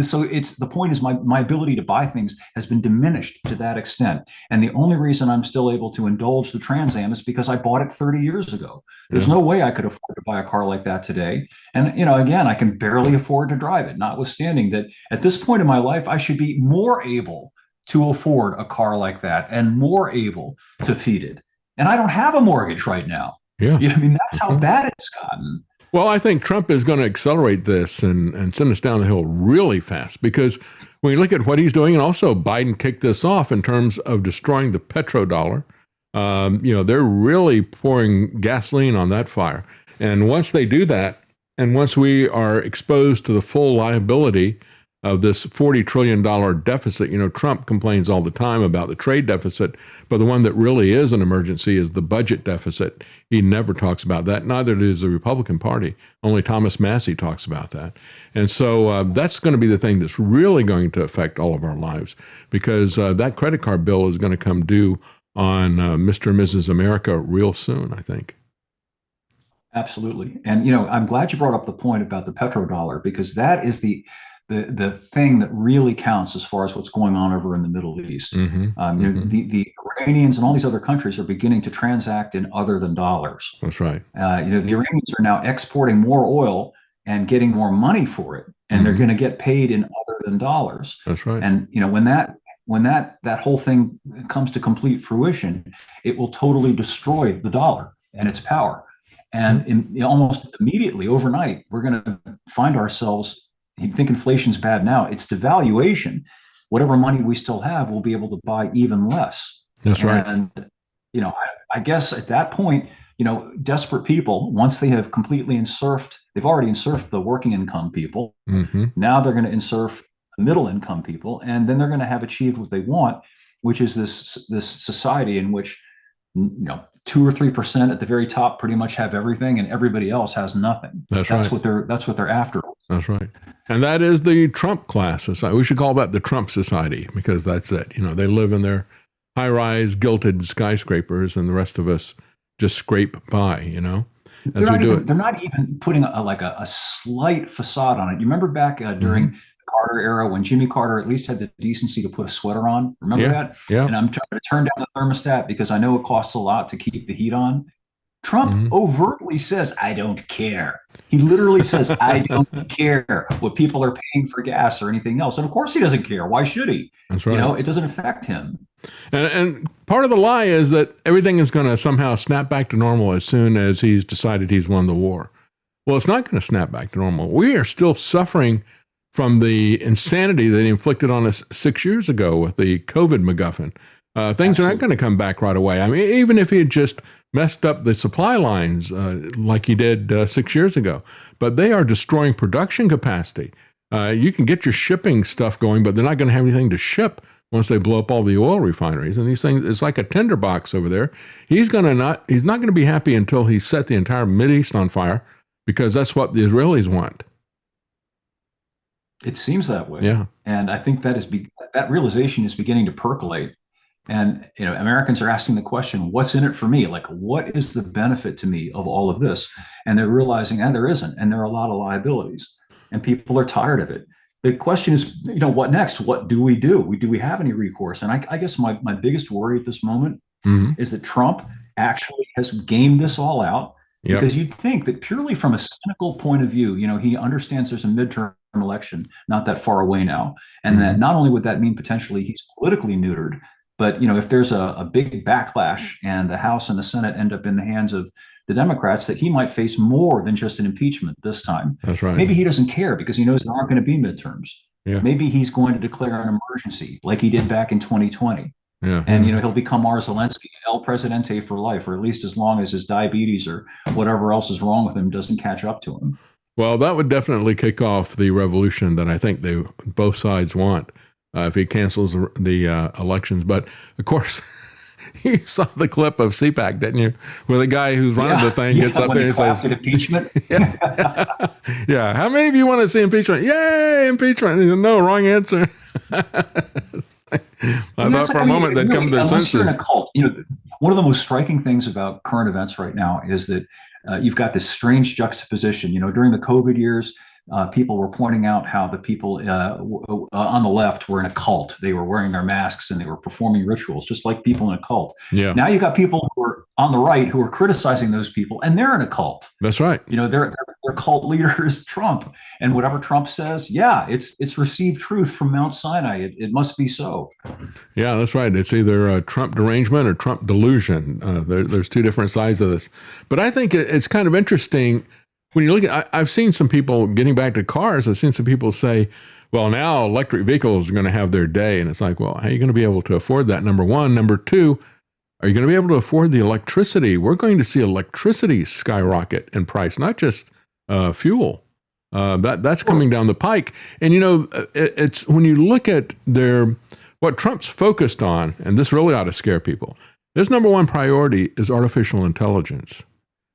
S2: so the point is my ability to buy things has been diminished to that extent. And the only reason I'm still able to indulge the Trans Am is because I bought it 30 years ago. There's no way I could afford to buy a car like that today. And, again, I can barely afford to drive it, notwithstanding that at this point in my life, I should be more able to afford a car like that and more able to feed it. And I don't have a mortgage right now.
S1: Yeah.
S2: That's how bad it's gotten.
S1: Well, I think Trump is going to accelerate this and send us down the hill really fast, because when you look at what he's doing, and also Biden kicked this off in terms of destroying the petrodollar, they're really pouring gasoline on that fire. And once they do that, and once we are exposed to the full liability of this $40 trillion deficit, Trump complains all the time about the trade deficit, but the one that really is an emergency is the budget deficit. He never talks about that. Neither does the Republican Party. Only Thomas Massey talks about that. And so that's going to be the thing that's really going to affect all of our lives, because that credit card bill is going to come due on Mr. and Mrs. America real soon, I think.
S2: Absolutely. And, I'm glad you brought up the point about the petrodollar, because that is the thing that really counts as far as what's going on over in the Middle East. The Iranians and all these other countries are beginning to transact in other than dollars.
S1: That's right.
S2: The Iranians are now exporting more oil and getting more money for it, and they're going to get paid in other than dollars.
S1: That's right.
S2: And when that whole thing comes to complete fruition, it will totally destroy the dollar and its power. And almost immediately, overnight, we're going to find ourselves. You think inflation's bad now. It's devaluation. Whatever money we still have, we'll be able to buy even less.
S1: That's right.
S2: And, I guess at that point, desperate people, once they have completely they've already insurfed the working income people. Now they're going to insurf the middle income people. And then they're going to have achieved what they want, which is this society in which, 2 or 3% at the very top pretty much have everything, and everybody else has nothing. That's right. That's what they're after.
S1: That's right. And that is the Trump class society. We should call that the Trump society, because that's it. They live in their high-rise gilded skyscrapers, and the rest of us just scrape by,
S2: They're not even putting a slight facade on it. You remember back during the Carter era when Jimmy Carter at least had the decency to put a sweater on? Remember that?
S1: Yeah.
S2: And I'm trying to turn down the thermostat because I know it costs a lot to keep the heat on. Trump overtly says, I don't care. He literally says, I don't care what people are paying for gas or anything else. And of course he doesn't care. Why should he?
S1: That's right.
S2: It doesn't affect him.
S1: And part of the lie is that everything is going to somehow snap back to normal as soon as he's decided he's won the war. Well, it's not going to snap back to normal. We are still suffering from the insanity that he inflicted on us 6 years ago with the COVID MacGuffin. Things are not going to come back right away. I mean, even if he had just messed up the supply lines like he did 6 years ago, but they are destroying production capacity. You can get your shipping stuff going, but they're not going to have anything to ship once they blow up all the oil refineries. And these things, it's like a tinderbox over there. He's not going to be happy until he's set the entire Mideast on fire, because that's what the Israelis want.
S2: It seems that way.
S1: Yeah.
S2: And I think that realization is beginning to percolate. And Americans are asking the question, what's in it for me? Like, what is the benefit to me of all of this? And they're realizing, and there isn't, and there are a lot of liabilities, and people are tired of it. The question is, what next? What do we do? Do we have any recourse? And I guess my biggest worry at this moment is that Trump actually has gamed this all out. Yep. Because you'd think that purely from a cynical point of view, he understands there's a midterm election not that far away now. And that not only would that mean potentially he's politically neutered, but if there's a big backlash and the House and the Senate end up in the hands of the Democrats, that he might face more than just an impeachment this time.
S1: That's right.
S2: Maybe he doesn't care because he knows there aren't going to be midterms.
S1: Yeah.
S2: Maybe he's going to declare an emergency like he did back in 2020.
S1: Yeah.
S2: And he'll become our Zelensky, El Presidente for life, or at least as long as his diabetes or whatever else is wrong with him doesn't catch up to him.
S1: Well, that would definitely kick off the revolution that I think both sides want if he cancels the elections. But of course, you saw the clip of CPAC, didn't you? Where the guy who's running the thing gets up there and says,
S2: impeachment.
S1: Yeah. How many of you want to see impeachment? Yay, impeachment. He said, no, wrong answer. I thought for a moment they'd come to their senses.
S2: You're in a cult. One of the most striking things about current events right now is that you've got this strange juxtaposition. During the COVID years, people were pointing out how the people on the left were in a cult. They were wearing their masks and they were performing rituals, just like people in a cult.
S1: Yeah.
S2: Now you've got people who are on the right who are criticizing those people, and they're in a cult.
S1: That's right.
S2: Their cult leader is Trump, and whatever Trump says, it's received truth from Mount Sinai. It must be so.
S1: Yeah, that's right. It's either Trump derangement or Trump delusion. There's two different sides of this. But I think it's kind of interesting. When you look at, I've seen some people getting back to cars. I've seen some people say, well, now electric vehicles are going to have their day. And it's like, well, how are you going to be able to afford that? Number one. Number two, are you going to be able to afford the electricity? We're going to see electricity skyrocket in price, not just fuel. That's coming down the pike. And, it's when you look at what Trump's focused on, and this really ought to scare people, his number one priority is artificial intelligence.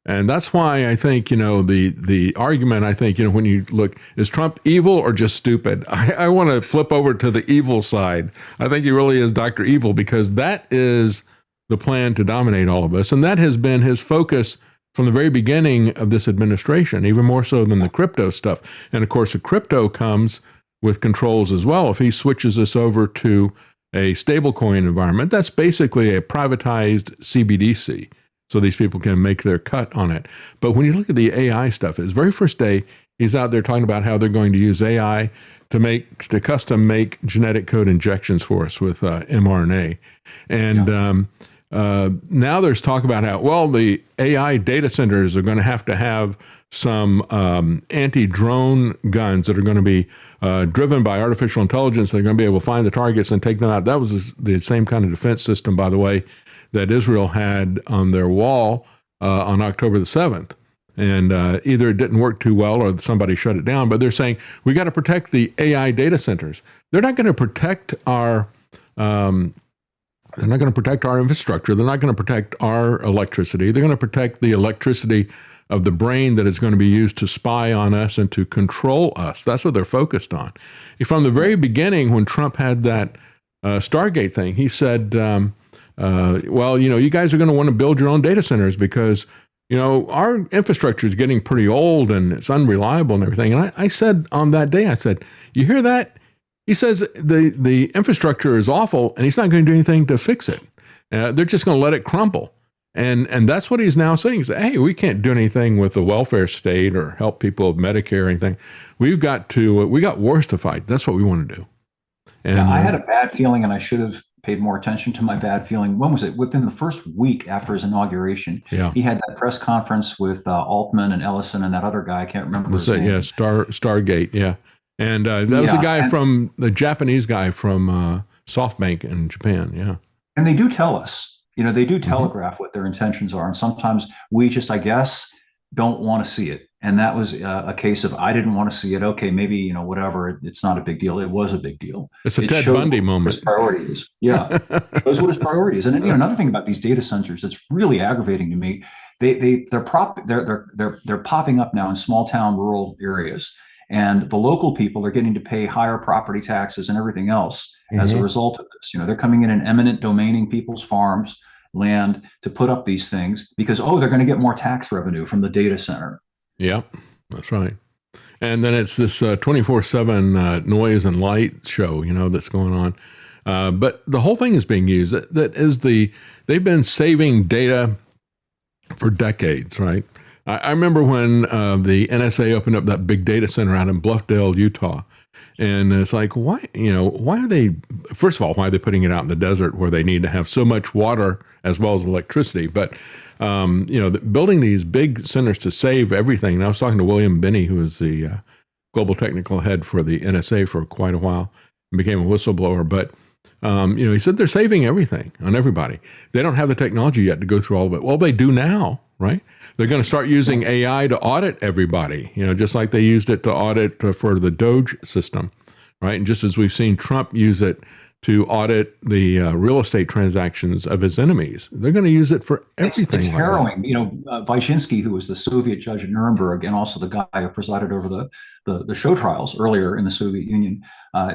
S1: And that's why I think, the argument, I think, when you look, is Trump evil or just stupid? I want to flip over to the evil side. I think he really is Dr. Evil, because that is the plan to dominate all of us. And that has been his focus from the very beginning of this administration, even more so than the crypto stuff. And of course, the crypto comes with controls as well. If he switches us over to a stablecoin environment, that's basically a privatized CBDC. So these people can make their cut on it. But when you look at the AI stuff, his very first day, he's out there talking about how they're going to use AI to custom make genetic code injections for us with mRNA. And now there's talk about how, well, the AI data centers are going to have some anti-drone guns that are going to be driven by artificial intelligence. They're going to be able to find the targets and take them out. That was the same kind of defense system, by the way, that Israel had on their wall on October the 7th. And either it didn't work too well or somebody shut it down. But they're saying, we got to protect the AI data centers. They're not going to protect our infrastructure. They're not going to protect our electricity. They're going to protect the electricity of the brain that is going to be used to spy on us and to control us. That's what they're focused on. From the very beginning, when Trump had that Stargate thing, he said, well, you guys are going to want to build your own data centers because, our infrastructure is getting pretty old and it's unreliable and everything. And I said on that day, I said, you hear that? He says the infrastructure is awful and he's not going to do anything to fix it. They're just going to let it crumble. And that's what he's now saying. He's saying, hey, we can't do anything with the welfare state or help people with Medicare or anything. We got wars to fight. That's what we want to do. And
S2: I had a bad feeling, and I should have paid more attention to my bad feeling. When was it? Within the first week after his inauguration, he had that press conference with Altman and Ellison and that other guy. I can't remember his name.
S1: Yeah, Stargate. Yeah, and that was the Japanese guy from SoftBank in Japan. Yeah,
S2: and they do tell us, they do telegraph what their intentions are, and sometimes we just, I guess, don't want to see it. And that was a case of, I didn't want to see it. Okay, maybe, whatever. It's not a big deal. It was a big deal.
S1: It's a Ted Bundy moment.
S2: His priority is. Yeah, shows what his priority is. And another thing about these data centers that's really aggravating to me, they're popping up now in small town rural areas, and the local people are getting to pay higher property taxes and everything else as a result of this. They're coming in and eminent domaining people's farms, land to put up these things because they're going to get more tax revenue from the data center.
S1: Yeah, that's right. And then it's this 24/7 noise and light show, that's going on. But the whole thing is being used. They've been saving data for decades, right? I remember when the NSA opened up that big data center out in Bluffdale, Utah. And it's like, why are they, first of all, why are they putting it out in the desert where they need to have so much water as well as electricity? But, building these big centers to save everything. And I was talking to William Binney, who was the global technical head for the NSA for quite a while and became a whistleblower. But, he said they're saving everything on everybody. They don't have the technology yet to go through all of it. Well, they do now, right? They're going to start using AI to audit everybody, just like they used it to audit for the Doge system, right? And just as we've seen Trump use it to audit the real estate transactions of his enemies, they're going to use it for everything.
S2: It's harrowing. Wyszynski, who was the Soviet judge at Nuremberg and also the guy who presided over the show trials earlier in the Soviet Union,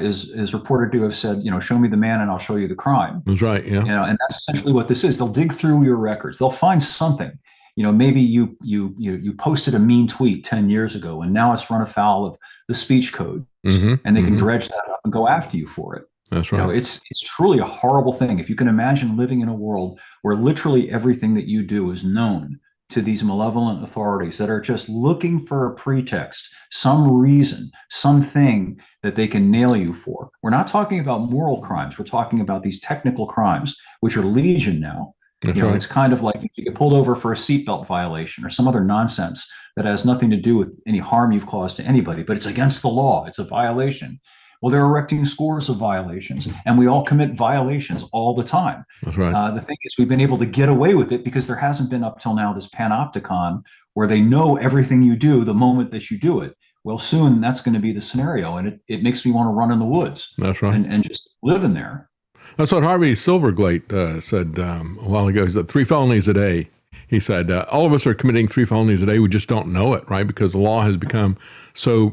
S2: is reported to have said, show me the man and I'll show you the crime.
S1: That's right. Yeah.
S2: And that's essentially what this is. They'll dig through your records. They'll find something. Maybe you posted a mean tweet 10 years ago, and now it's run afoul of the speech code, and they can dredge that up and go after you for it.
S1: That's right.
S2: It's truly a horrible thing. If you can imagine living in a world where literally everything that you do is known to these malevolent authorities that are just looking for a pretext, some reason, something that they can nail you for. We're not talking about moral crimes. We're talking about these technical crimes, which are legion now.
S1: That's right.
S2: It's kind of like you get pulled over for a seatbelt violation or some other nonsense that has nothing to do with any harm you've caused to anybody, but it's against the law. It's a violation. Well, they're erecting scores of violations, and we all commit violations all the time.
S1: That's right.
S2: The thing is, we've been able to get away with it because there hasn't been up till now this panopticon where they know everything you do the moment that you do it. Well, soon that's going to be the scenario, and it makes me want to run in the woods.
S1: That's right.
S2: And just live in there.
S1: That's what Harvey Silverglate said a while ago. He said 3 felonies a day. He said, all of us are committing 3 felonies a day. We just don't know it, right? Because the law has become so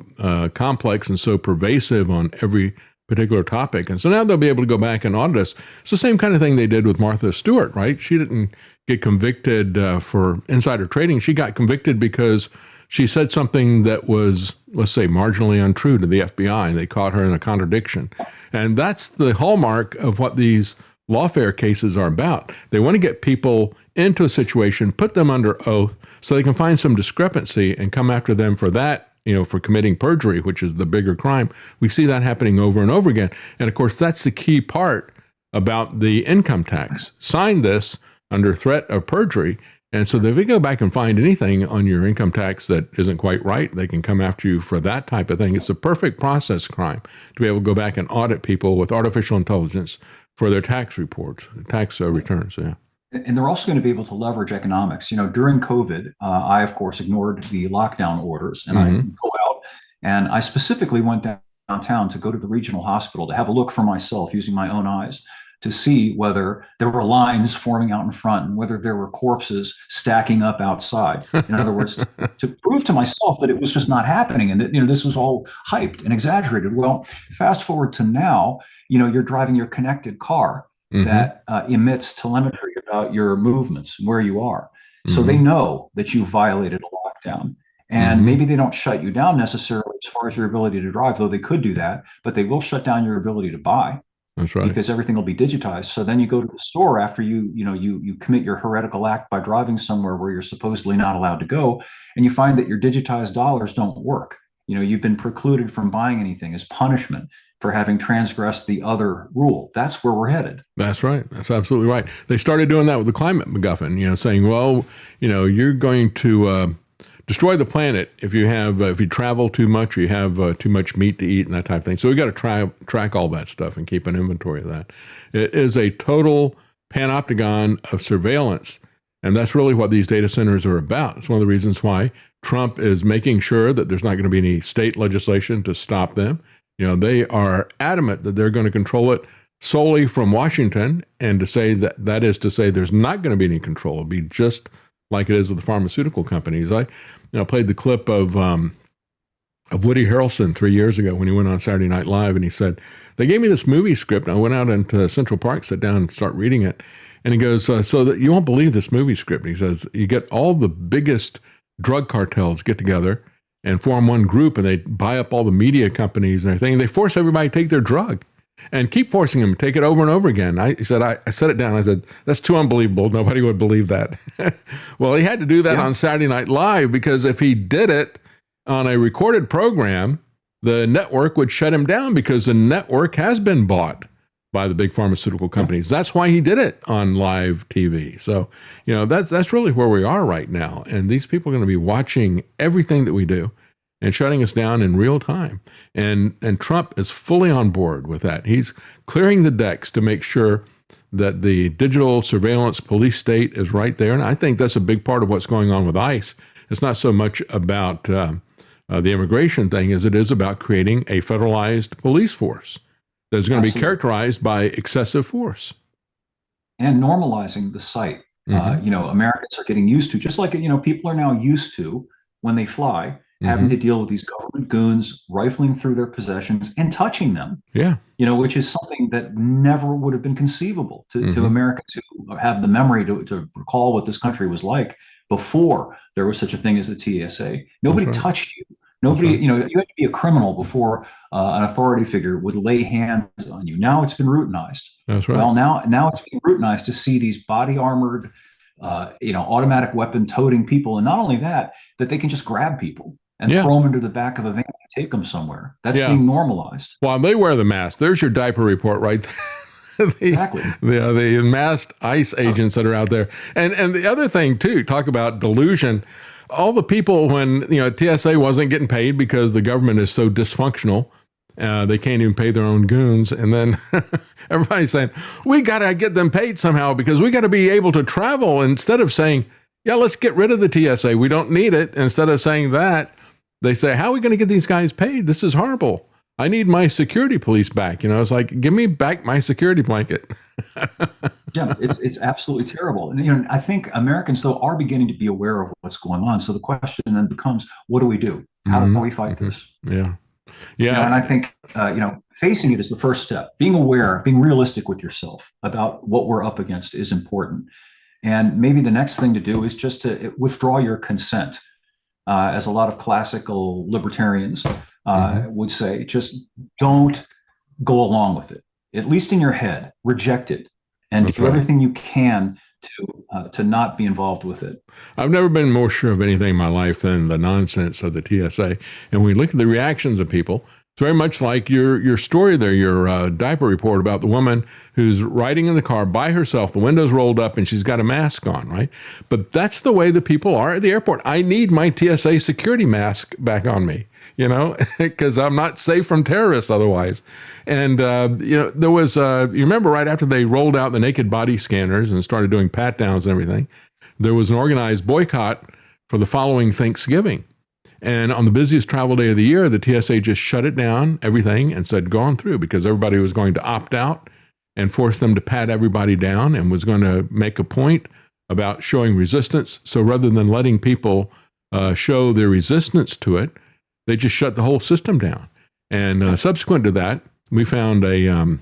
S1: complex and so pervasive on every particular topic. And so now they'll be able to go back and audit us. It's the same kind of thing they did with Martha Stewart, right? She didn't get convicted for insider trading. She got convicted because she said something that was, let's say, marginally untrue to the FBI, and they caught her in a contradiction. And that's the hallmark of what these lawfare cases are about. They want to get people into a situation, put them under oath so they can find some discrepancy and come after them for that, for committing perjury, which is the bigger crime. We see that happening over and over again. And of course, that's the key part about the income tax. Sign this under threat of perjury. And so if they go back and find anything on your income tax that isn't quite right, they can come after you for that type of thing. It's a perfect process crime to be able to go back and audit people with artificial intelligence for their tax reports, tax returns. Yeah.
S2: And they're also going to be able to leverage economics. During COVID, I, of course, ignored the lockdown orders, and I go out, and I specifically went downtown to go to the regional hospital to have a look for myself using my own eyes to see whether there were lines forming out in front and whether there were corpses stacking up outside. In other words, to prove to myself that it was just not happening and that, this was all hyped and exaggerated. Well, fast forward to now, you're driving your connected car that emits telemetry about your movements, where you are. So they know that you violated a lockdown. And maybe they don't shut you down necessarily as far as your ability to drive, though they could do that, but they will shut down your ability to buy.
S1: That's right.
S2: Because everything will be digitized. So then you go to the store after you commit your heretical act by driving somewhere where you're supposedly not allowed to go, and you find that your digitized dollars don't work. You've been precluded from buying anything as punishment for having transgressed the other rule. That's where we're headed.
S1: That's right. That's absolutely right. They started doing that with the climate MacGuffin, saying, well, you're going to destroy the planet if you travel too much, or you have too much meat to eat and that type of thing. So we got to track all that stuff and keep an inventory of that. It is a total panopticon of surveillance. And that's really what these data centers are about. It's one of the reasons why Trump is making sure that there's not going to be any state legislation to stop them. They are adamant that they're going to control it solely from Washington, and to say that is to say there's not going to be any control. It'll be just like it is with the pharmaceutical companies. I played the clip of Woody Harrelson 3 years ago when he went on Saturday Night Live, and he said, they gave me this movie script. And I went out into Central Park, sat down and start reading it. And he goes, so that you won't believe this movie script. And he says, you get all the biggest drug cartels get together and form one group, and they buy up all the media companies and everything. And they force everybody to take their drug and keep forcing them to take it over and over again. I set it down. I said, that's too unbelievable. Nobody would believe that. Well, he had to do that on Saturday Night Live, because if he did it on a recorded program, the network would shut him down, because the network has been bought by the big pharmaceutical companies. That's why he did it on live TV. So, that's really where we are right now. And these people are going to be watching everything that we do and shutting us down in real time. And Trump is fully on board with that. He's clearing the decks to make sure that the digital surveillance police state is right there. And I think that's a big part of what's going on with ICE. It's not so much about the immigration thing as it is about creating a federalized police force that's going to be characterized by excessive force.
S2: And normalizing the sight. Americans are getting used to, just like, people are now used to, when they fly, having to deal with these government goons rifling through their possessions and touching them.
S1: Yeah.
S2: Which is something that never would have been conceivable to Americans who have the memory to recall what this country was like before there was such a thing as the TSA. Nobody touched you. Nobody, you had to be a criminal before an authority figure would lay hands on you. Now it's been routinized. That's right. Well, now it's being routinized to see these body armored, automatic weapon toting people. And not only that they can just grab people and throw them into the back of a van and take them somewhere. That's being normalized.
S1: Well, they wear the mask. There's your diaper report right there.
S2: Exactly.
S1: The masked ICE agents that are out there. And the other thing, too, talk about delusion. All the people when, TSA wasn't getting paid because the government is so dysfunctional, they can't even pay their own goons. And then everybody's saying, we got to get them paid somehow because we got to be able to travel. Instead of saying, let's get rid of the TSA. We don't need it. Instead of saying that, they say, how are we going to get these guys paid? This is horrible. I need my security police back. It's like, give me back my security blanket.
S2: Yeah, it's absolutely terrible. And, I think Americans, though, are beginning to be aware of what's going on. So the question then becomes, what do we do? How do we fight this?
S1: Yeah. Yeah.
S2: And I think, facing it is the first step. Being aware, being realistic with yourself about what we're up against is important. And maybe the next thing to do is just to withdraw your consent. As a lot of classical libertarians would say, just don't go along with it, at least in your head, reject it, and do everything you can to not be involved with it.
S1: I've never been more sure of anything in my life than the nonsense of the TSA. And when we look at the reactions of people, it's very much like your story there, your diaper report about the woman who's riding in the car by herself, the windows rolled up, and she's got a mask on, right? But that's the way the people are at the airport. I need my TSA security mask back on me, because I'm not safe from terrorists otherwise. And, there was, you remember right after they rolled out the naked body scanners and started doing pat downs and everything, there was an organized boycott for the following Thanksgiving. And on the busiest travel day of the year, the TSA just shut it down, everything, and said, go on through, because everybody was going to opt out and force them to pat everybody down and was going to make a point about showing resistance. So rather than letting people show their resistance to it, they just shut the whole system down. And subsequent to that, we found a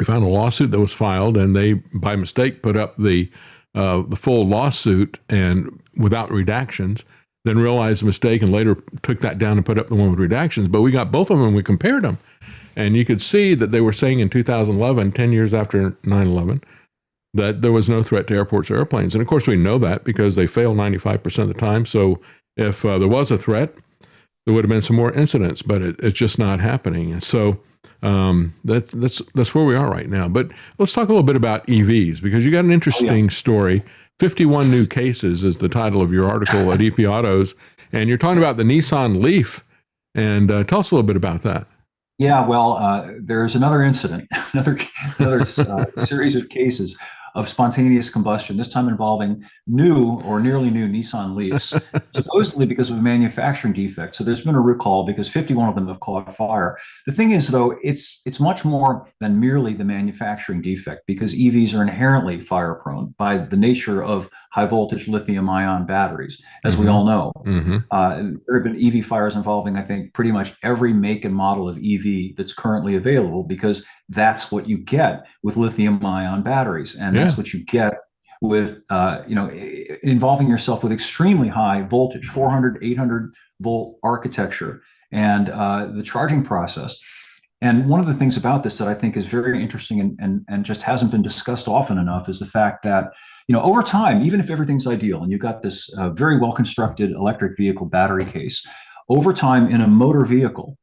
S1: lawsuit that was filed, and they, by mistake, put up the full lawsuit and without redactions. Then realized the mistake and later took that down and put up the one with redactions. But we got both of them and we compared them. And you could see that they were saying in 2011, 10 years after 9/11, that there was no threat to airports or airplanes. And of course, we know that because they fail 95% of the time. So if there was a threat, there would have been some more incidents, but it's just not happening. And so that's where we are right now. But let's talk a little bit about EVs, because you got an interesting story. 51 new cases is the title of your article at EP Autos. And you're talking about the Nissan Leaf. And tell us a little bit about that.
S2: Yeah, well, there's another incident, another series of cases of spontaneous combustion, this time involving new or nearly new Nissan Leafs, supposedly because of a manufacturing defect. So there's been a recall because 51 of them have caught fire. The thing is, though, it's much more than merely the manufacturing defect, because EVs are inherently fire prone by the nature of high voltage lithium ion batteries, as we all know. There have been EV fires involving, I think, pretty much every make and model of EV that's currently available, because that's what you get with lithium ion batteries. And that's what you get with, involving yourself with extremely high voltage, 400, 800 volt architecture, and the charging process. And one of the things about this that I think is very interesting and just hasn't been discussed often enough is the fact that, over time, even if everything's ideal and you've got this very well constructed electric vehicle battery case, over time in a motor vehicle,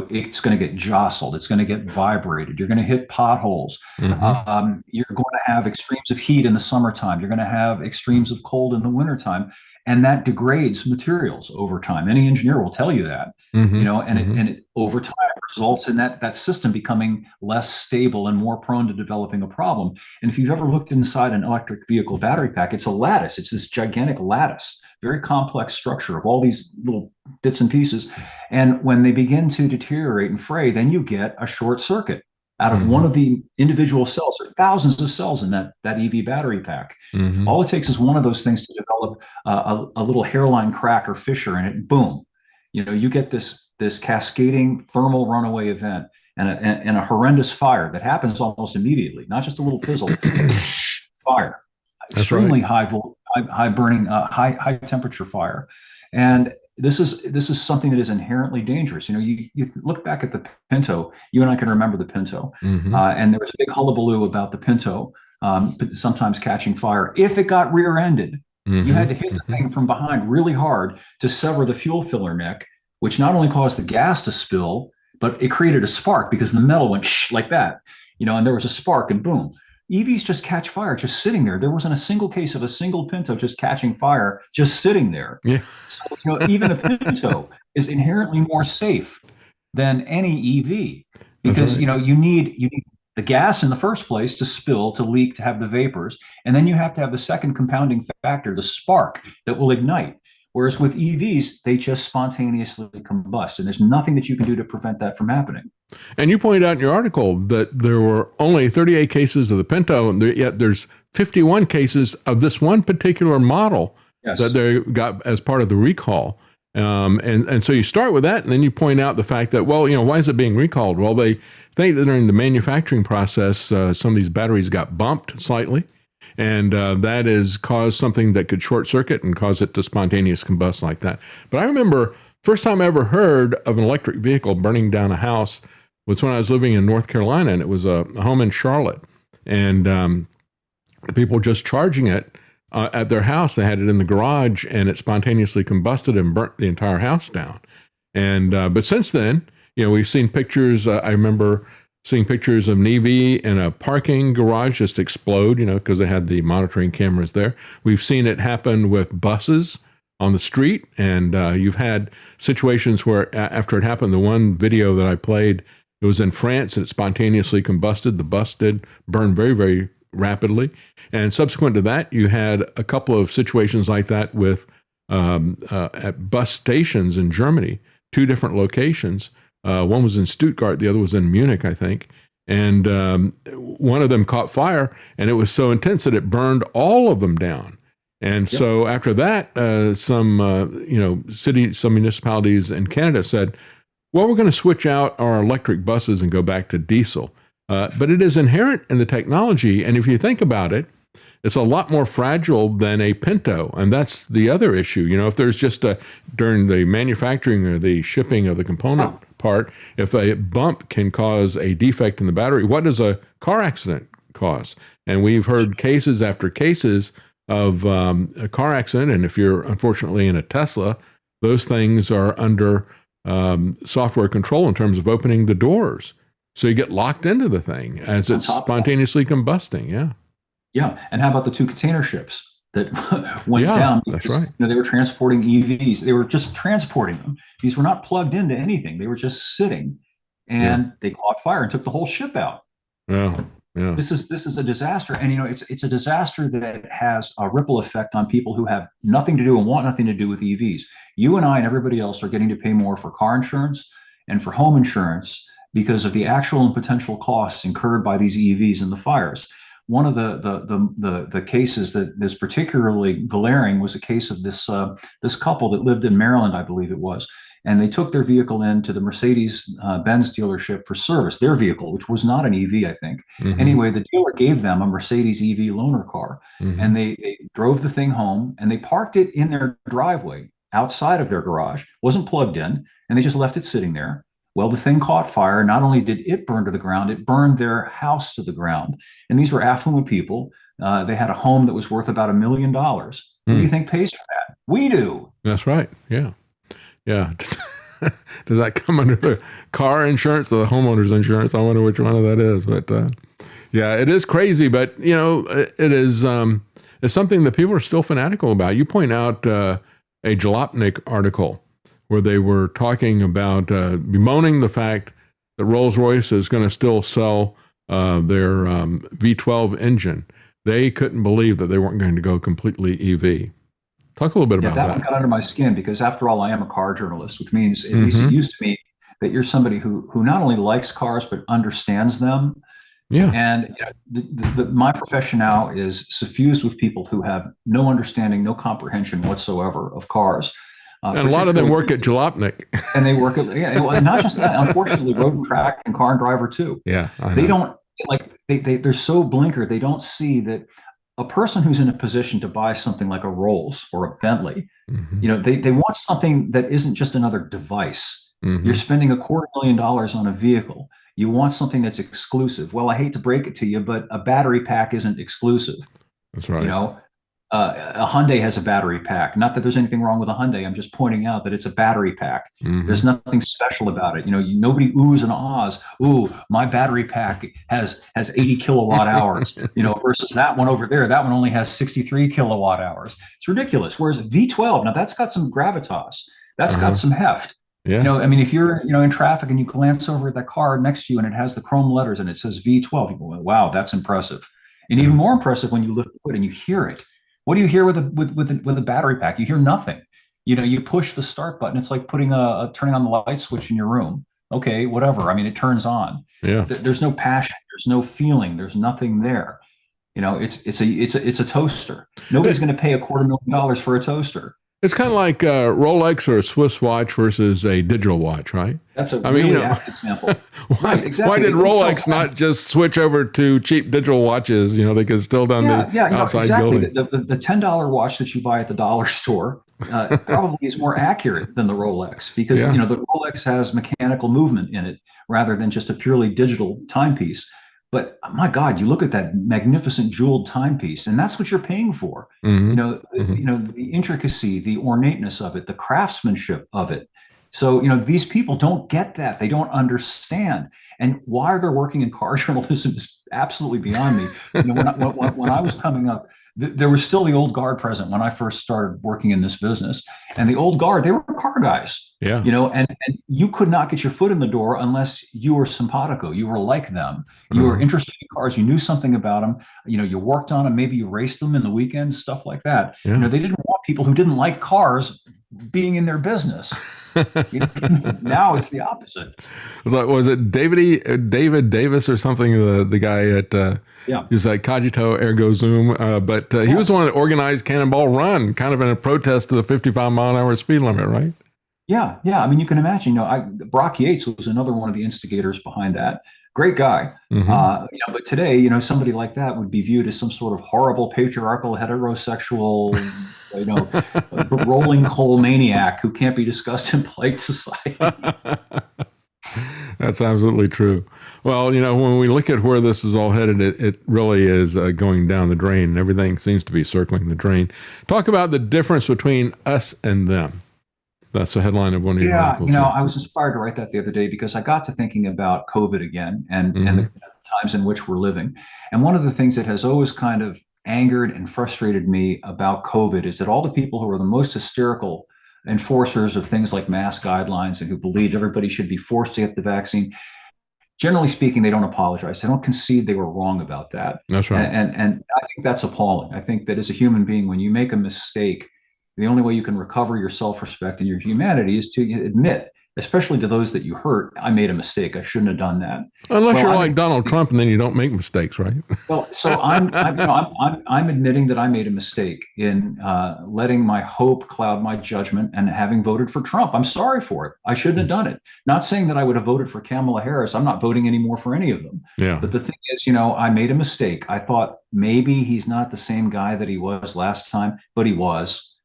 S2: it's going to get jostled. It's going to get vibrated. You're going to hit potholes. You're going to have extremes of heat in the summertime. You're going to have extremes of cold in the wintertime. And that degrades materials over time. Any engineer will tell you that, it over time results in that system becoming less stable and more prone to developing a problem. And if you've ever looked inside an electric vehicle battery pack, it's a lattice. It's this gigantic lattice, very complex structure of all these little bits and pieces. And when they begin to deteriorate and fray, then you get a short circuit out of one of the individual cells. There are thousands of cells in that EV battery pack. All it takes is one of those things to develop a little hairline crack or fissure, and it, boom, you get this cascading thermal runaway event and a horrendous fire that happens almost immediately, not just a little fizzle, fire, extremely high burning, high temperature fire. And this is something that is inherently dangerous. You look back at the Pinto. You and I can remember the Pinto, and there was a big hullabaloo about the Pinto sometimes catching fire. If it got rear-ended, you had to hit the thing from behind really hard to sever the fuel filler neck, which not only caused the gas to spill, but it created a spark because the metal went like that. And there was a spark, and boom. EVs just catch fire just sitting there. There wasn't a single case of a single Pinto just catching fire, just sitting there. Yeah. So, even the Pinto is inherently more safe than any EV because, you need the gas in the first place to spill, to leak, to have the vapors. And then you have to have the second compounding factor, the spark that will ignite. Whereas with EVs, they just spontaneously combust, and there's nothing that you can do to prevent that from happening.
S1: And you pointed out in your article that there were only 38 cases of the Pinto, and yet there's 51 cases of this one particular model that they got as part of the recall. And so you start with that, and then you point out the fact that, why is it being recalled? Well, they think that during the manufacturing process, some of these batteries got bumped slightly. And that has caused something that could short circuit and cause it to spontaneous combust like that. But I remember first time I ever heard of an electric vehicle burning down a house was when I was living in North Carolina, and it was a home in Charlotte. And people just charging it at their house. They had it in the garage, and it spontaneously combusted and burnt the entire house down. And but since then, we've seen pictures. I remember seeing pictures of an EV in a parking garage just explode, because they had the monitoring cameras there. We've seen it happen with buses on the street, and you've had situations where after it happened, the one video that I played, it was in France, and it spontaneously combusted. The bus did burn very, very rapidly. And subsequent to that, you had a couple of situations like that with at bus stations in Germany, 2 different locations. One was in Stuttgart, the other was in Munich, I think. And one of them caught fire, and it was so intense that it burned all of them down. And so after that, some municipalities in Canada said, well, we're going to switch out our electric buses and go back to diesel. But it is inherent in the technology. And if you think about it, it's a lot more fragile than a Pinto. And that's the other issue. If there's just during the manufacturing or the shipping of the component part, if a bump can cause a defect in the battery, what does a car accident cause? And we've heard cases after cases of a car accident. And if you're unfortunately in a Tesla, those things are under software control in terms of opening the doors. So you get locked into the thing as it's spontaneously combusting. Yeah.
S2: Yeah. And how about the two container ships that went down?
S1: That's right.
S2: They were transporting EVs. They were just transporting them. These were not plugged into anything. They were just sitting, and they caught fire and took the whole ship out.
S1: Yeah. Yeah.
S2: This is a disaster. And, it's a disaster that has a ripple effect on people who have nothing to do and want nothing to do with EVs. You and I and everybody else are getting to pay more for car insurance and for home insurance because of the actual and potential costs incurred by these EVs and the fires. One of the cases that is particularly glaring was a case of this couple that lived in Maryland, I believe it was, and they took their vehicle into the Mercedes-Benz dealership for service, their vehicle, which was not an EV, I think. Mm-hmm. Anyway, the dealer gave them a Mercedes EV loaner car, and they drove the thing home, and they parked it in their driveway outside of their garage, wasn't plugged in, and they just left it sitting there. Well, the thing caught fire. Not only did it burn to the ground, it burned their house to the ground. And these were affluent people. They had a home that was worth about $1 million. Who do you think pays for that? We do.
S1: That's right. Yeah. Yeah. Does that come under the car insurance or the homeowner's insurance? I wonder which one of that is. But yeah, it is crazy. But, it is it's something that people are still fanatical about. You point out a Jalopnik article where they were talking about bemoaning the fact that Rolls-Royce is going to still sell their V12 engine. They couldn't believe that they weren't going to go completely EV. Talk a little bit about that.
S2: That one got under my skin because, after all, I am a car journalist, which means, at least it used to be, that you're somebody who not only likes cars but understands them.
S1: Yeah.
S2: And my profession now is suffused with people who have no understanding, no comprehension whatsoever of cars.
S1: And a lot of them work at Jalopnik.
S2: And they work at, and not just that, unfortunately, Road and Track and Car and Driver too.
S1: Yeah.
S2: They don't, they're so blinkered. They don't see that a person who's in a position to buy something like a Rolls or a Bentley, they want something that isn't just another device. You're spending $250,000 on a vehicle. You want something that's exclusive. Well, I hate to break it to you, but a battery pack isn't exclusive.
S1: That's right.
S2: A Hyundai has a battery pack. Not that there's anything wrong with a Hyundai. I'm just pointing out that it's a battery pack. There's nothing special about it. Nobody oohs and ahs. Ooh, my battery pack has 80 kilowatt hours. Versus that one over there. That one only has 63 kilowatt hours. It's ridiculous. Whereas V12, now that's got some gravitas. That's got some heft.
S1: Yeah.
S2: If you're in traffic and you glance over at that car next to you and it has the chrome letters and it says V12, you go, wow, that's impressive. And even more impressive when you lift the hood and you hear it. What do you hear with a battery pack? You hear nothing. You push the start button. It's like turning on the light switch in your room. Okay, whatever. I mean, it turns on.
S1: Yeah.
S2: There's no passion. There's no feeling. There's nothing there. It's a toaster. Nobody's going to pay $250,000 for a toaster.
S1: It's kind of like Rolex or a Swiss watch versus a digital watch, right?
S2: That's a really apt example.
S1: Right, exactly. Why did Rolex not just switch over to cheap digital watches? They could still done the outside building.
S2: The $10 watch that you buy at the dollar store probably is more accurate than the Rolex because the Rolex has mechanical movement in it rather than just a purely digital timepiece. But my God, you look at that magnificent jeweled timepiece, and that's what you're paying for. The intricacy, the ornateness of it, the craftsmanship of it. So, these people don't get that. They don't understand. And why they're working in car journalism is absolutely beyond me. When I was coming up, there was still the old guard present when I first started working in this business. And the old guard, they were car guys.
S1: Yeah.
S2: And you could not get your foot in the door unless you were simpatico. You were like them. You were interested in cars. You knew something about them. You worked on them. Maybe you raced them in the weekends, stuff like that.
S1: Yeah.
S2: They didn't want people who didn't like cars being in their business. Now it's the opposite.
S1: Was it David Davis or something? The guy at he was like Cogito Ergo Zoom, but he was the one that organized Cannonball Run, kind of in a protest to the 55-mile-an-hour speed limit, right?
S2: Yeah. I mean, you can imagine. Brock Yates was another one of the instigators behind that. Great guy. But today, somebody like that would be viewed as some sort of horrible patriarchal heterosexual, rolling coal maniac who can't be discussed in polite society.
S1: That's absolutely true. Well, when we look at where this is all headed, it really is going down the drain, and everything seems to be circling the drain. Talk about the difference between us and them. That's the headline of one of your articles.
S2: I was inspired to write that the other day because I got to thinking about COVID again and the times in which we're living. And one of the things that has always kind of angered and frustrated me about COVID is that all the people who are the most hysterical enforcers of things like mask guidelines and who believed everybody should be forced to get the vaccine, generally speaking, they don't apologize. They don't concede they were wrong about that.
S1: That's right.
S2: And I think that's appalling. I think that as a human being, when you make a mistake, the only way you can recover your self-respect and your humanity is to admit, especially to those that you hurt, I made a mistake. I shouldn't have done that.
S1: Unless you're like Donald Trump, and then you don't make mistakes, right?
S2: Well, so I'm admitting that I made a mistake in letting my hope cloud my judgment and having voted for Trump. I'm sorry for it. I shouldn't have done it. Not saying that I would have voted for Kamala Harris. I'm not voting anymore for any of them.
S1: Yeah.
S2: But the thing is, I made a mistake. I thought maybe he's not the same guy that he was last time, but he was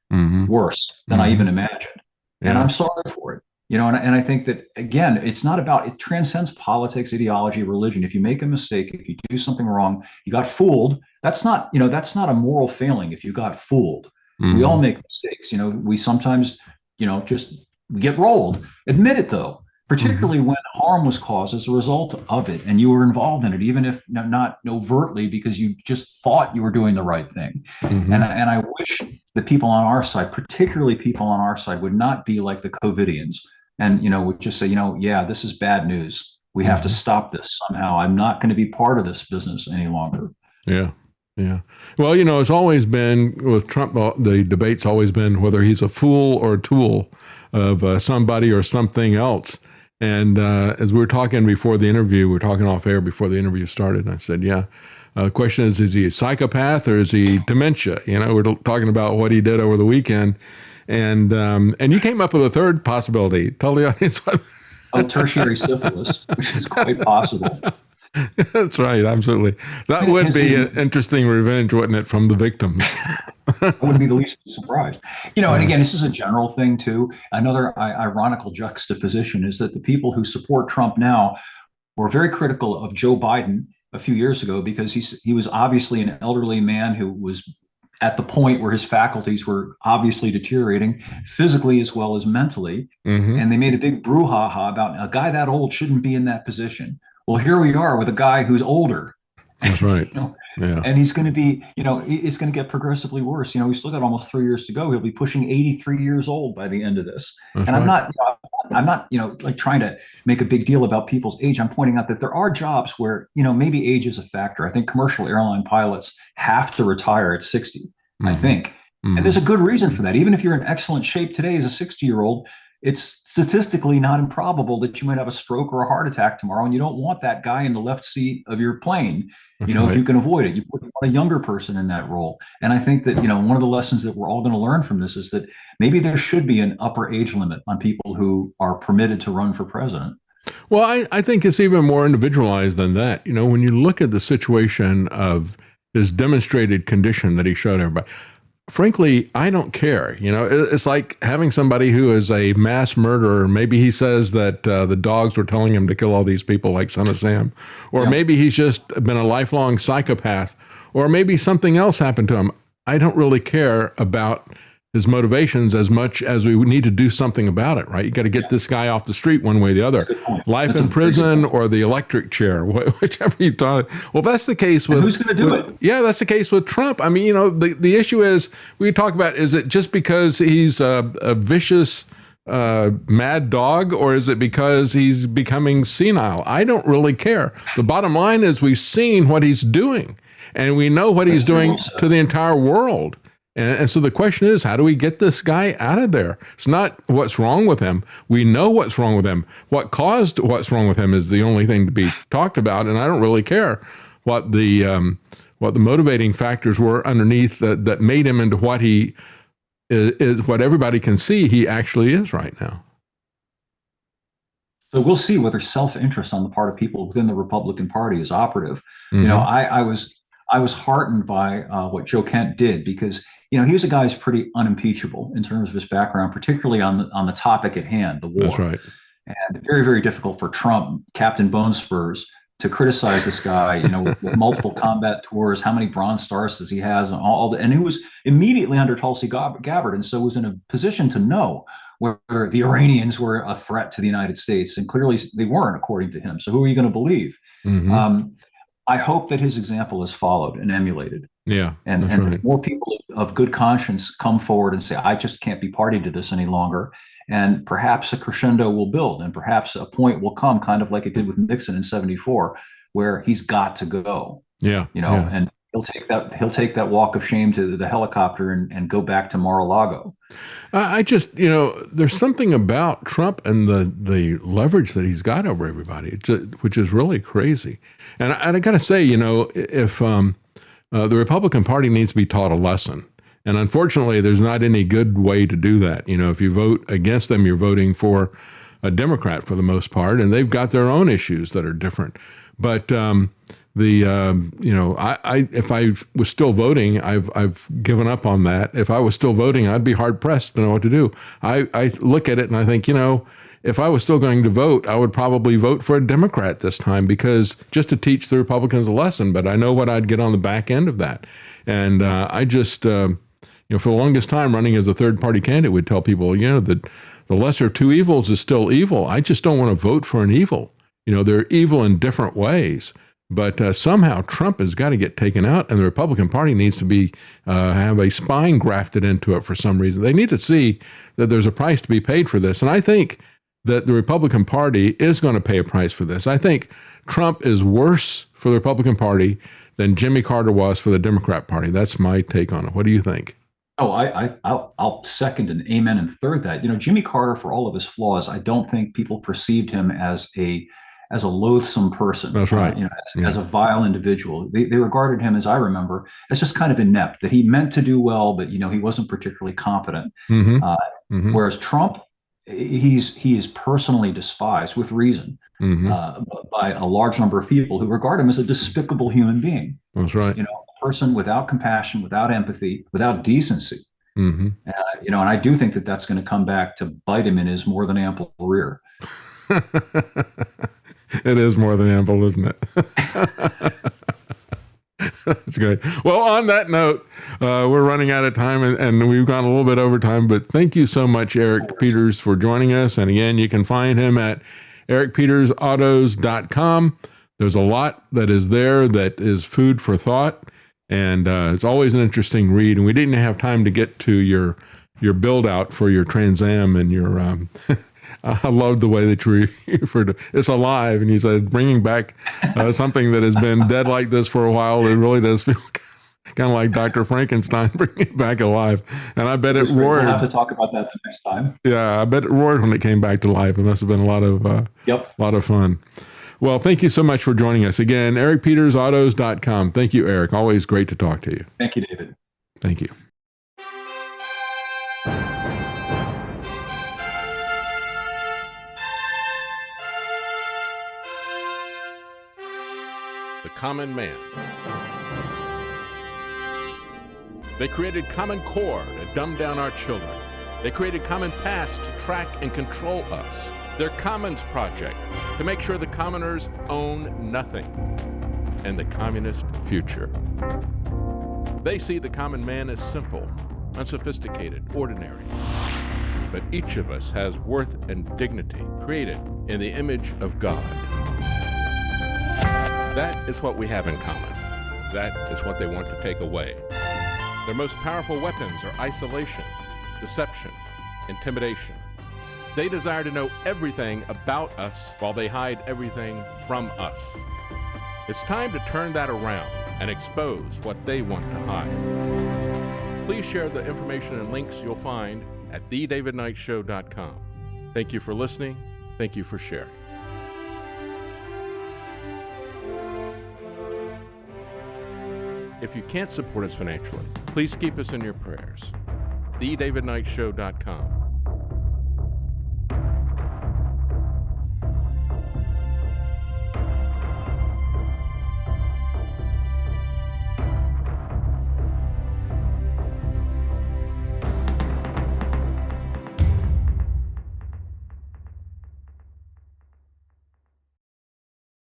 S2: worse than I even imagined.
S1: Yeah.
S2: And I'm sorry for it. And I think that, again, it transcends politics, ideology, religion. If you make a mistake, if you do something wrong, you got fooled. That's not a moral failing if you got fooled. We all make mistakes. We sometimes, just get rolled. Admit it, though, particularly when harm was caused as a result of it and you were involved in it, even if not overtly, because you just thought you were doing the right thing. And I wish the people on our side, particularly people on our side, would not be like the COVIDians and, would just say, this is bad news. We have to stop this somehow. I'm not going to be part of this business any longer.
S1: Yeah. Yeah. Well, it's always been with Trump, the debate's always been whether he's a fool or a tool of somebody or something else. And as we were talking before the interview, we were talking off air before the interview started, and I said, the question is he a psychopath or is he dementia? We're talking about what he did over the weekend. And you came up with a third possibility. Tell the audience what.
S2: Tertiary syphilis, which is quite possible.
S1: That's right. Absolutely. That would be an interesting revenge, wouldn't it, from the victims?
S2: I wouldn't be the least surprised. And again, this is a general thing, too. Another ironical juxtaposition is that the people who support Trump now were very critical of Joe Biden a few years ago because he was obviously an elderly man who was at the point where his faculties were obviously deteriorating physically as well as mentally. And they made a big brouhaha about a guy that old shouldn't be in that position. Well, here we are with a guy who's older.
S1: That's right.
S2: Yeah. And he's going to be, it's going to get progressively worse. We still got almost 3 years to go. He'll be pushing 83 years old by the end of this. That's and right. I'm not, like trying to make a big deal about people's age. I'm pointing out that there are jobs where, maybe age is a factor. I think commercial airline pilots have to retire at 60, I think. And there's a good reason for that. Even if you're in excellent shape today as a 60-year-old, it's statistically not improbable that you might have a stroke or a heart attack tomorrow, and you don't want that guy in the left seat of your plane. That's right. If you can avoid it, you put a younger person in that role. And I think that, one of the lessons that we're all going to learn from this is that maybe there should be an upper age limit on people who are permitted to run for president.
S1: Well, I think it's even more individualized than that. When you look at the situation of his demonstrated condition that he showed everybody, frankly, I don't care. It's like having somebody who is a mass murderer. Maybe he says that the dogs were telling him to kill all these people like Son of Sam. Or maybe he's just been a lifelong psychopath. Or maybe something else happened to him. I don't really care about his motivations as much as we need to do something about it, right? You got to get this guy off the street one way or the other. Life in prison or the electric chair, whichever you thought. Well, that's the case with...
S2: And who's going to do it?
S1: Yeah, that's the case with Trump. I mean, the issue is, we talk about, is it just because he's a vicious, mad dog, or is it because he's becoming senile? I don't really care. The bottom line is we've seen what he's doing, and we know what he's doing to the entire world. And so the question is, how do we get this guy out of there? It's not what's wrong with him. We know what's wrong with him. What caused what's wrong with him is the only thing to be talked about. And I don't really care what the motivating factors were underneath that made him into what he is, what everybody can see he actually is right now.
S2: So we'll see whether self-interest on the part of people within the Republican Party is operative. I was heartened by what Joe Kent did because he was a guy who's pretty unimpeachable in terms of his background, particularly on the topic at hand, the war.
S1: That's right.
S2: And very, very difficult for Trump, Captain Bone Spurs, to criticize this guy, with multiple combat tours. How many Bronze Stars does he has? And he was immediately under Tulsi Gabbard, and so was in a position to know where the Iranians were a threat to the United States, and clearly they weren't, according to him. So who are you going to believe?
S1: Mm-hmm.
S2: I hope that his example is followed and emulated.
S1: Yeah,
S2: and
S1: right.
S2: More people of good conscience come forward and say, I just can't be party to this any longer. And perhaps a crescendo will build, and perhaps a point will come, kind of like it did with Nixon in '74, where he's got to go.
S1: Yeah,
S2: and he'll take that walk of shame to the helicopter and go back to Mar-a-Lago.
S1: I just, there's something about Trump and the leverage that he's got over everybody, which is really crazy. And I got to say, if the Republican Party needs to be taught a lesson. And unfortunately, there's not any good way to do that. If you vote against them, you're voting for a Democrat for the most part, and they've got their own issues that are different. But if I was still voting, I've given up on that. If I was still voting, I'd be hard pressed to know what to do. I look at it and I think, if I was still going to vote, I would probably vote for a Democrat this time, because just to teach the Republicans a lesson. But I know what I'd get on the back end of that. And I just, for the longest time, running as a third party candidate, would tell people, that the lesser of two evils is still evil. I just don't want to vote for an evil. They're evil in different ways. But somehow Trump has got to get taken out, and the Republican Party needs to have a spine grafted into it for some reason. They need to see that there's a price to be paid for this. And I think that the Republican Party is going to pay a price for this. I think Trump is worse for the Republican Party than Jimmy Carter was for the Democrat Party. That's my take on it. What do you think?
S2: Oh, I'll second and amen and third that. Jimmy Carter, for all of his flaws, I don't think people perceived him as a loathsome person.
S1: That's right.
S2: As a vile individual. They regarded him, as I remember, as just kind of inept, that he meant to do well, but he wasn't particularly competent.
S1: Mm-hmm.
S2: Whereas Trump, he is personally despised, with reason, by a large number of people who regard him as a despicable human being.
S1: That's right.
S2: A person without compassion, without empathy, without decency.
S1: Mm-hmm.
S2: And I do think that that's going to come back to bite him in his more than ample rear.
S1: It is more than ample, isn't it? That's great. Well, on that note, we're running out of time, and we've gone a little bit over time, but thank you so much, Eric Peters, for joining us. And again, you can find him at ericpetersautos.com. There's a lot that is there that is food for thought, and it's always an interesting read. And we didn't have time to get to your build out for your Trans Am and your I love the way that you referred to it's alive, and you said bringing back something that has been dead like this for a while. It really does feel kind of like Dr. Frankenstein bringing it back alive. And I bet it roared.
S2: We'll have to talk about that the next time.
S1: Yeah, I bet it roared when it came back to life. It must have been a lot of fun. Well, thank you so much for joining us again. ericpetersautos.com. Thank you, Eric. Always great to talk to you.
S2: Thank you, David.
S1: Thank you. The Common Man. They created Common Core to dumb down our children. They created Common Pass to track and control us. Their Commons Project to make sure the commoners own nothing. And the communist future. They see the common man as simple, unsophisticated, ordinary. But each of us has worth and dignity, created in the image of God. That is what we have in common. That is what they want to take away. Their most powerful weapons are isolation, deception, intimidation. They desire to know everything about us while they hide everything from us. It's time to turn that around and expose what they want to hide. Please share the information and links you'll find at thedavidknightshow.com. Thank you for listening. Thank you for sharing. If you can't support us financially, please keep us in your prayers. thedavidknightshow.com.